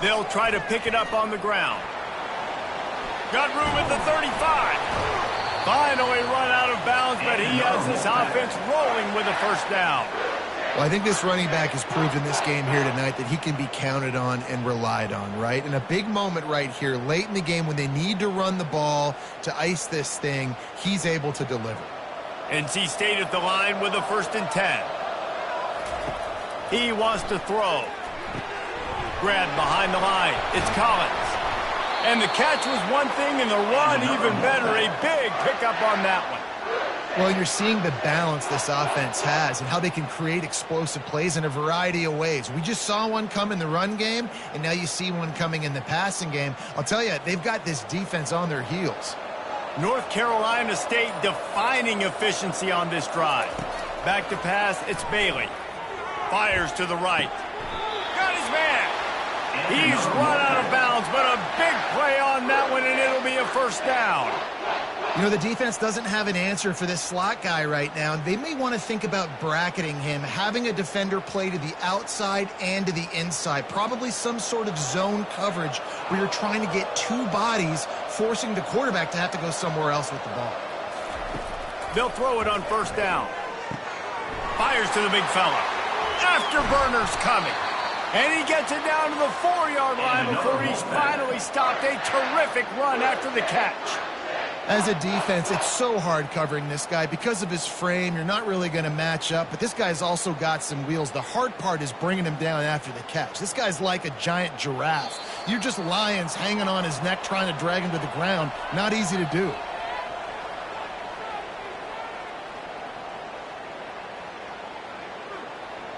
They'll try to pick it up on the ground. Got room at the 35. Finally run out of bounds, but he has this offense rolling with a first down. Well, I think this running back has proved in this game here tonight that he can be counted on and relied on, right? In a big moment right here, late in the game when they need to run the ball to ice this thing, he's able to deliver. NC State at the line with a 1st and 10. He wants to throw. Grabbed behind the line. It's Collins. And the catch was one thing, and the run even better. A big pickup on that one. Well, you're seeing the balance this offense has and how they can create explosive plays in a variety of ways. We just saw one come in the run game, and now you see one coming in the passing game. I'll tell you, they've got this defense on their heels. North Carolina State defining efficiency on this drive. Back to pass, it's Bailey. Fires to the right. Got his man. He's run out of bounds, but a big play on that one, and it'll be a first down. You know, the defense doesn't have an answer for this slot guy right now. They may want to think about bracketing him, having a defender play to the outside and to the inside. Probably some sort of zone coverage where you're trying to get two bodies, forcing the quarterback to have to go somewhere else with the ball. They'll throw it on first down. Fires to the big fella. Afterburner's coming. And he gets it down to the 4-yard line before he's finally stopped. A terrific run after the catch. As a defense, it's so hard covering this guy. Because of his frame, you're not really going to match up, but this guy's also got some wheels. The hard part is bringing him down after the catch. This guy's like a giant giraffe. You're just lions hanging on his neck trying to drag him to the ground. Not easy to do.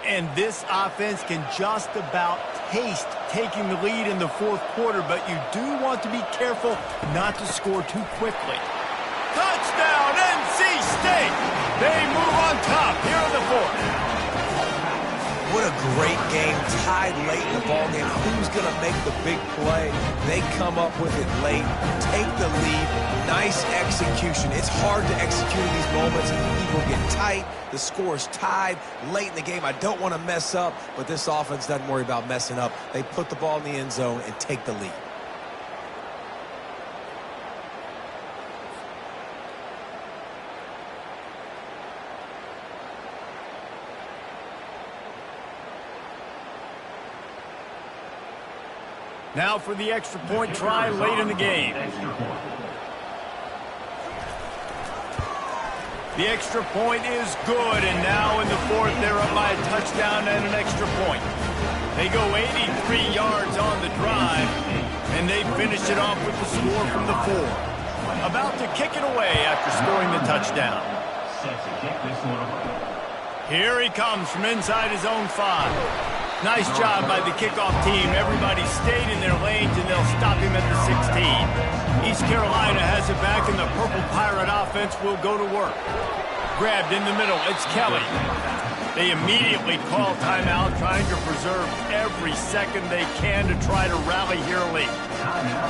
And this offense can just about taste taking the lead in the fourth quarter, but you do want to be careful not to score too quickly. Touchdown, NC State! They move on top here in the fourth. What a great game, tied late in the ball game. Who's going to make the big play? They come up with it late, take the lead. Nice execution. It's hard to execute in these moments. People get tight. The score's tied late in the game. I don't want to mess up, but this offense doesn't worry about messing up. They put the ball in the end zone and take the lead. Now for the extra point try late in the game. The extra point is good, and now in the fourth, they're up by a touchdown and an extra point. They go 83 yards on the drive, and they finish it off with the score from the 4. About to kick it away after scoring the touchdown. Here he comes from inside his own 5. Nice job by the kickoff team. Everybody stayed in their lanes, and they'll stop him at the 16. East Carolina has it back, and the Purple Pirate offense will go to work. Grabbed in the middle. It's Kelly. They immediately call timeout, trying to preserve every second they can to try to rally here late.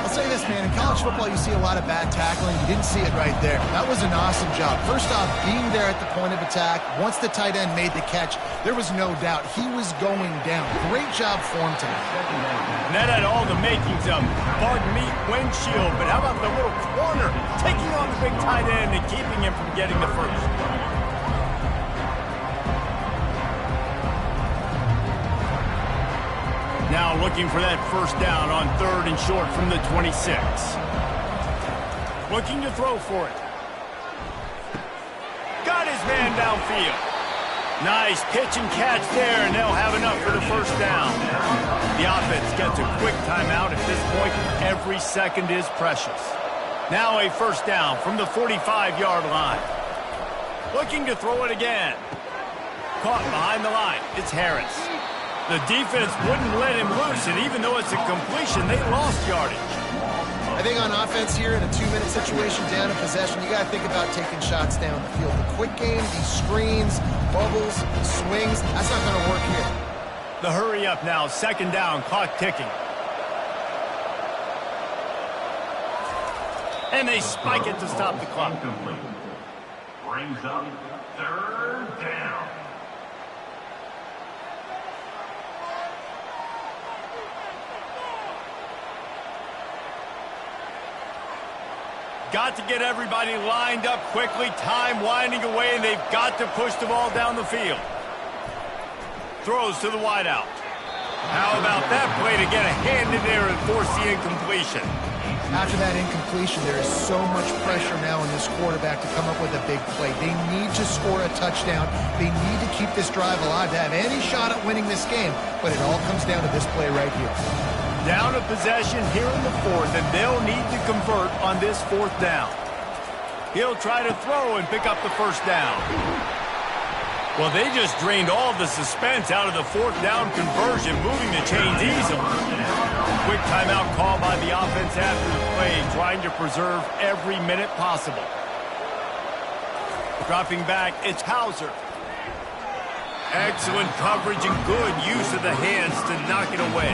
I'll say this, man. In college football, you see a lot of bad tackling. You didn't see it right there. That was an awesome job. First off, being there at the point of attack. Once the tight end made the catch, there was no doubt he was going down. Great job for him tonight. And that had all the makings of, pardon me, windshield. But how about the little corner taking on the big tight end and keeping him from getting the first? Now looking for that first down on third and short from the 26. Looking to throw for it. Got his man downfield. Nice pitch and catch there, and they'll have enough for the first down. The offense gets a quick timeout. At this point, every second is precious. Now a first down from the 45-yard line. Looking to throw it again. Caught behind the line. It's Harris. The defense wouldn't let him loose, and even though it's a completion, they lost yardage. I think on offense here in a 2-minute situation down in possession, you got to think about taking shots down the field. The quick game, these screens, bubbles, swings, that's not going to work here. The hurry up now, second down, clock ticking. And they spike it to stop the clock. Brings up third down. Got to get everybody lined up quickly, time winding away, and they've got to push the ball down the field. Throws to the wideout. How about that play to get a hand in there and force the incompletion? After that incompletion, there is so much pressure now on this quarterback to come up with a big play. They need to score a touchdown. They need to keep this drive alive to have any shot at winning this game, but it all comes down to this play right here. Down a possession here in the fourth, and they'll need to convert on this fourth down. He'll try to throw and pick up the first down. Well, they just drained all of the suspense out of the fourth down conversion, moving the chains easily. Quick timeout call by the offense after the play, trying to preserve every minute possible. Dropping back, it's Hauser. Excellent coverage and good use of the hands to knock it away.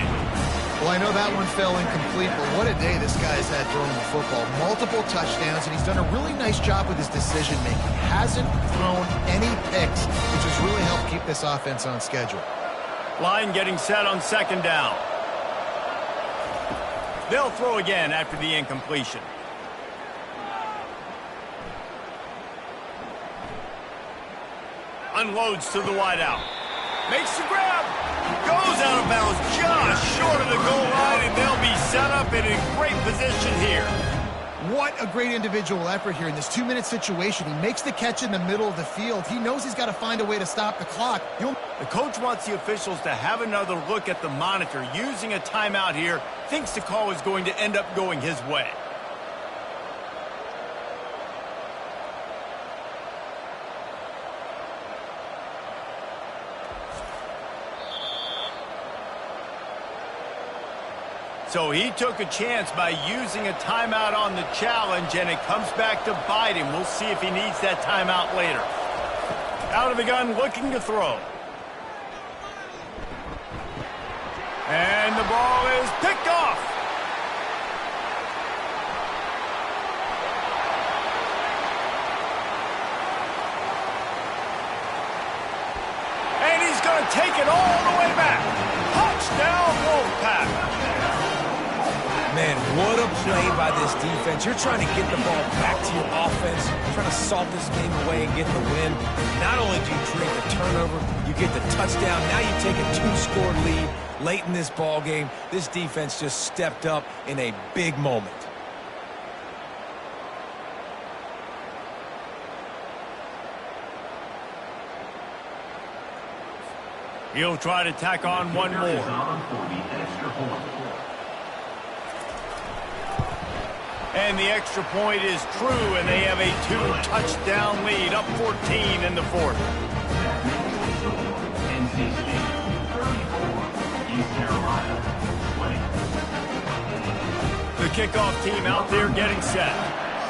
Well, I know that one fell incomplete, but what a day this guy's had throwing the football. Multiple touchdowns, and he's done a really nice job with his decision-making. Hasn't thrown any picks, which has really helped keep this offense on schedule. Line getting set on second down. They'll throw again after the incompletion. Unloads to the wideout. Makes the grab. Goes out of bounds just short of the goal line, and they'll be set up and in great position here. What a great individual effort here in this 2-minute situation. He makes the catch in the middle of the field. He knows he's got to find a way to stop the clock. The coach wants the officials to have another look at the monitor. Using a timeout here, thinks the call is going to end up going his way. So he took a chance by using a timeout on the challenge, and it comes back to bite him. We'll see if he needs that timeout later. Out of the gun, looking to throw. And the ball is picked off. And he's going to take it all the way back. Touchdown, Wolfpack. Man, what a play by this defense. You're trying to get the ball back to your offense, trying to salt this game away and get the win. Not only do you create the turnover, you get the touchdown. Now you take a 2-score lead late in this ball game. This defense just stepped up in a big moment. He'll try to tack on one more. And the extra point is true, and they have a 2-touchdown lead, up 14 in the fourth. NC State 34, East Carolina 20. The kickoff team out there getting set.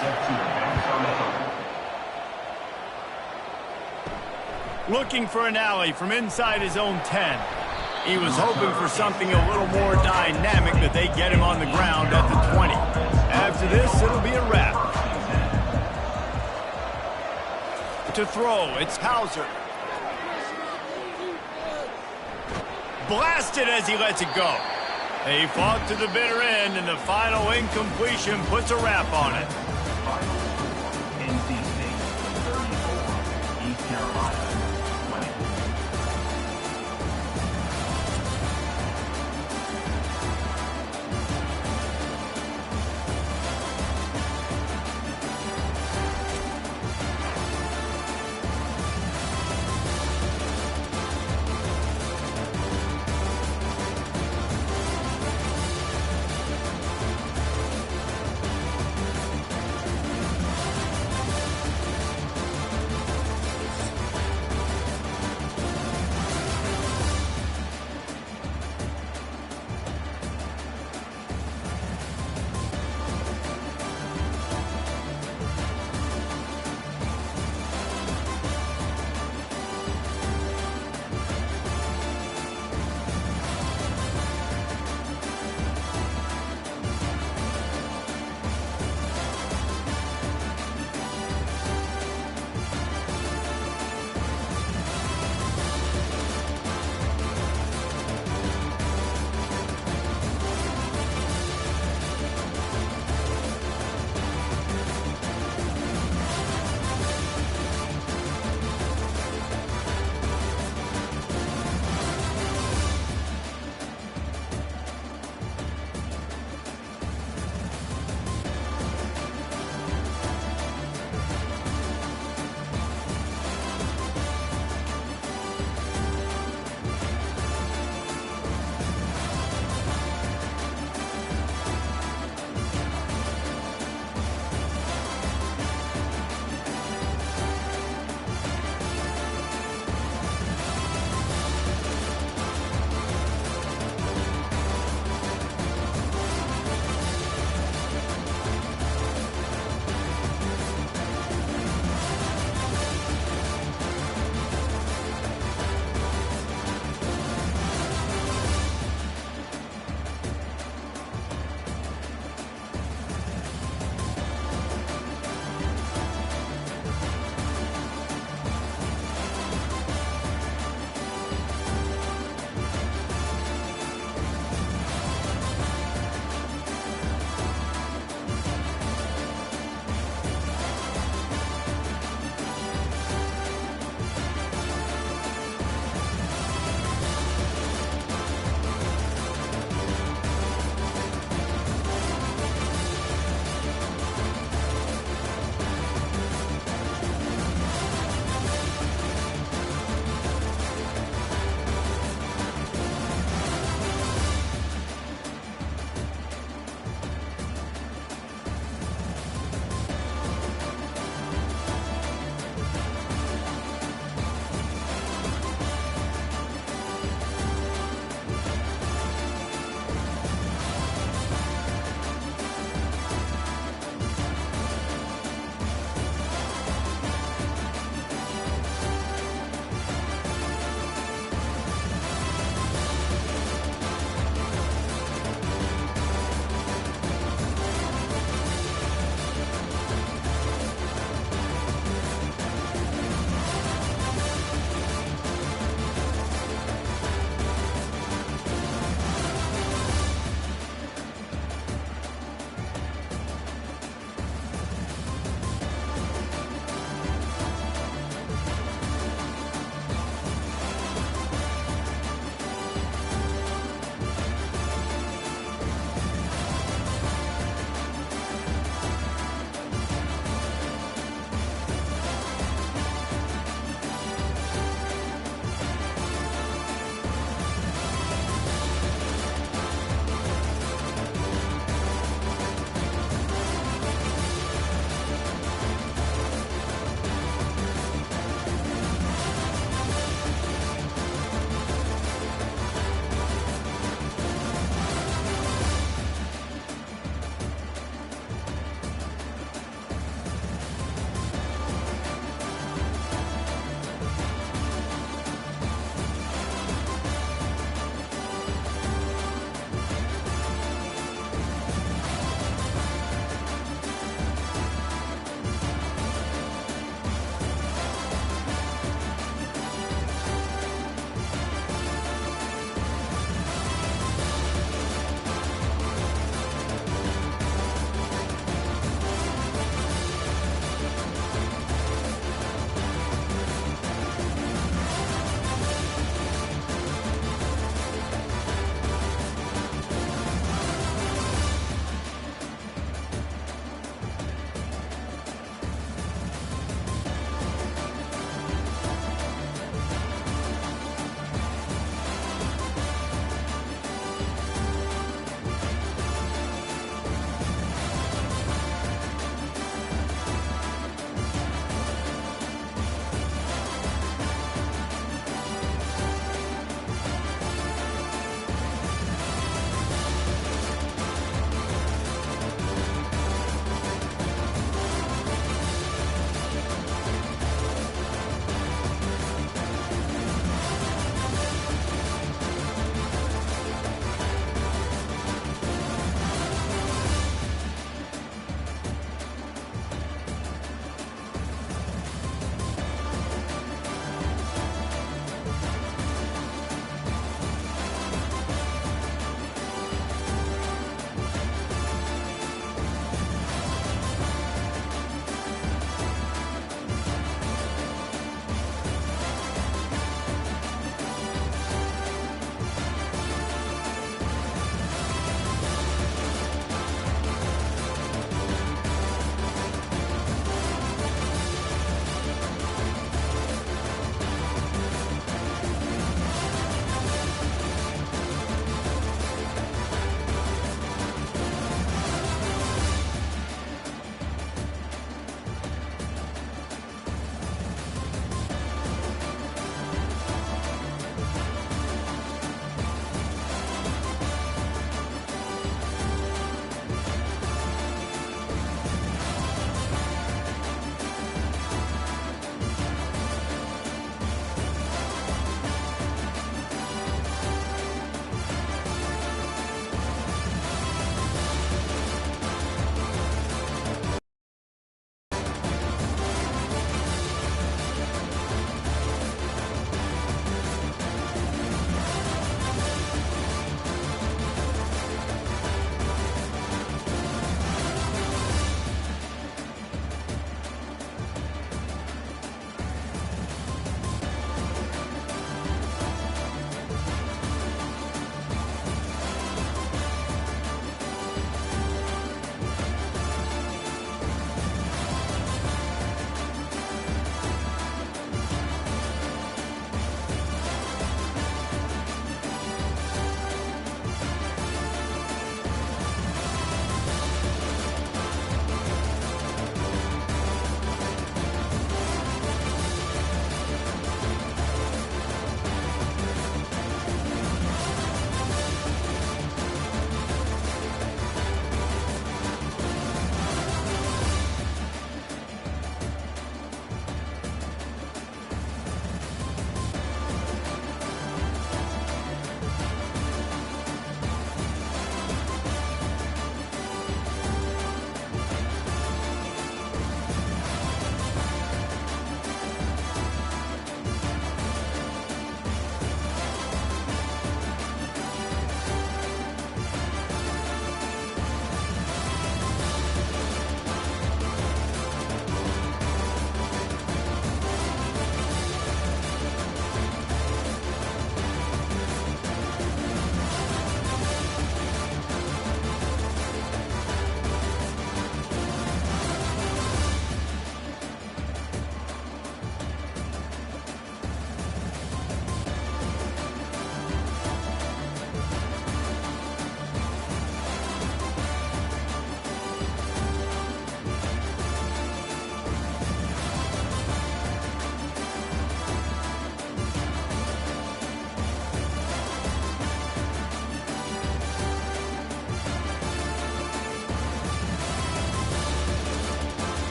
Set to advance on the field. Looking for an alley from inside his own 10. He was hoping for something a little more dynamic, but they get him on the ground at the 20. After this, it'll be a wrap. To throw, it's Hauser. Blasted as he lets it go. He fought to the bitter end, and the final incompletion puts a wrap on it. NC State 34, East Carolina